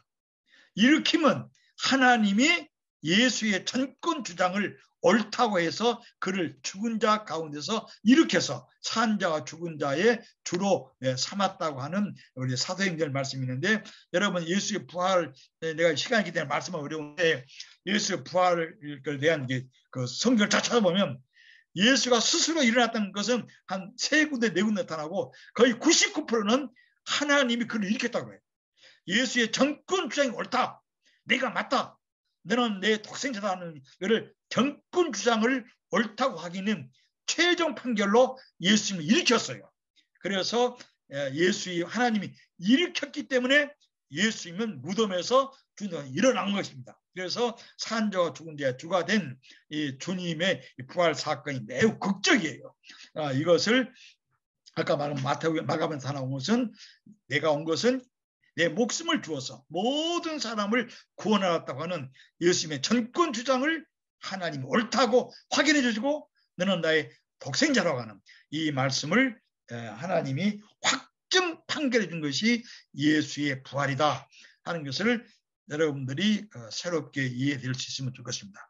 Speaker 1: 일으킴은 하나님이 예수의 전권 주장을 옳다고 해서 그를 죽은 자 가운데서 일으켜서 산 자와 죽은 자의 주로 삼았다고 하는 우리 사도행전 말씀이 있는데, 여러분 예수의 부활을 내가 시간이 있기 때문에 말씀하기 어려운데 예수의 부활을 대한 그 성경을 다 찾아보면 예수가 스스로 일어났다는 것은 한 3군데 4군데 나타나고 거의 99%는 하나님이 그를 일으켰다고 해요. 예수의 전권 주장이 옳다. 내가 맞다. 너는 내 독생자다 하는 것을 전권 주장을 옳다고 하기는 최종 판결로 예수님을 일으켰어요. 그래서 예수의 하나님이 일으켰기 때문에 예수님은 무덤에서 일어난 것입니다. 그래서 산자와 죽은 자의 주가 된 이 주님의 부활 사건이 매우 극적이에요. 이것을 아까 말한 마가복음에서 나온 것은 내가 온 것은 내 목숨을 주어서 모든 사람을 구원하였다고 하는 예수님의 전권 주장을 하나님이 옳다고 확인해 주시고 너는 나의 독생자라고 하는 이 말씀을 하나님이 확정 판결해 준 것이 예수의 부활이다 하는 것을 여러분들이 새롭게 이해될 수 있으면 좋겠습니다.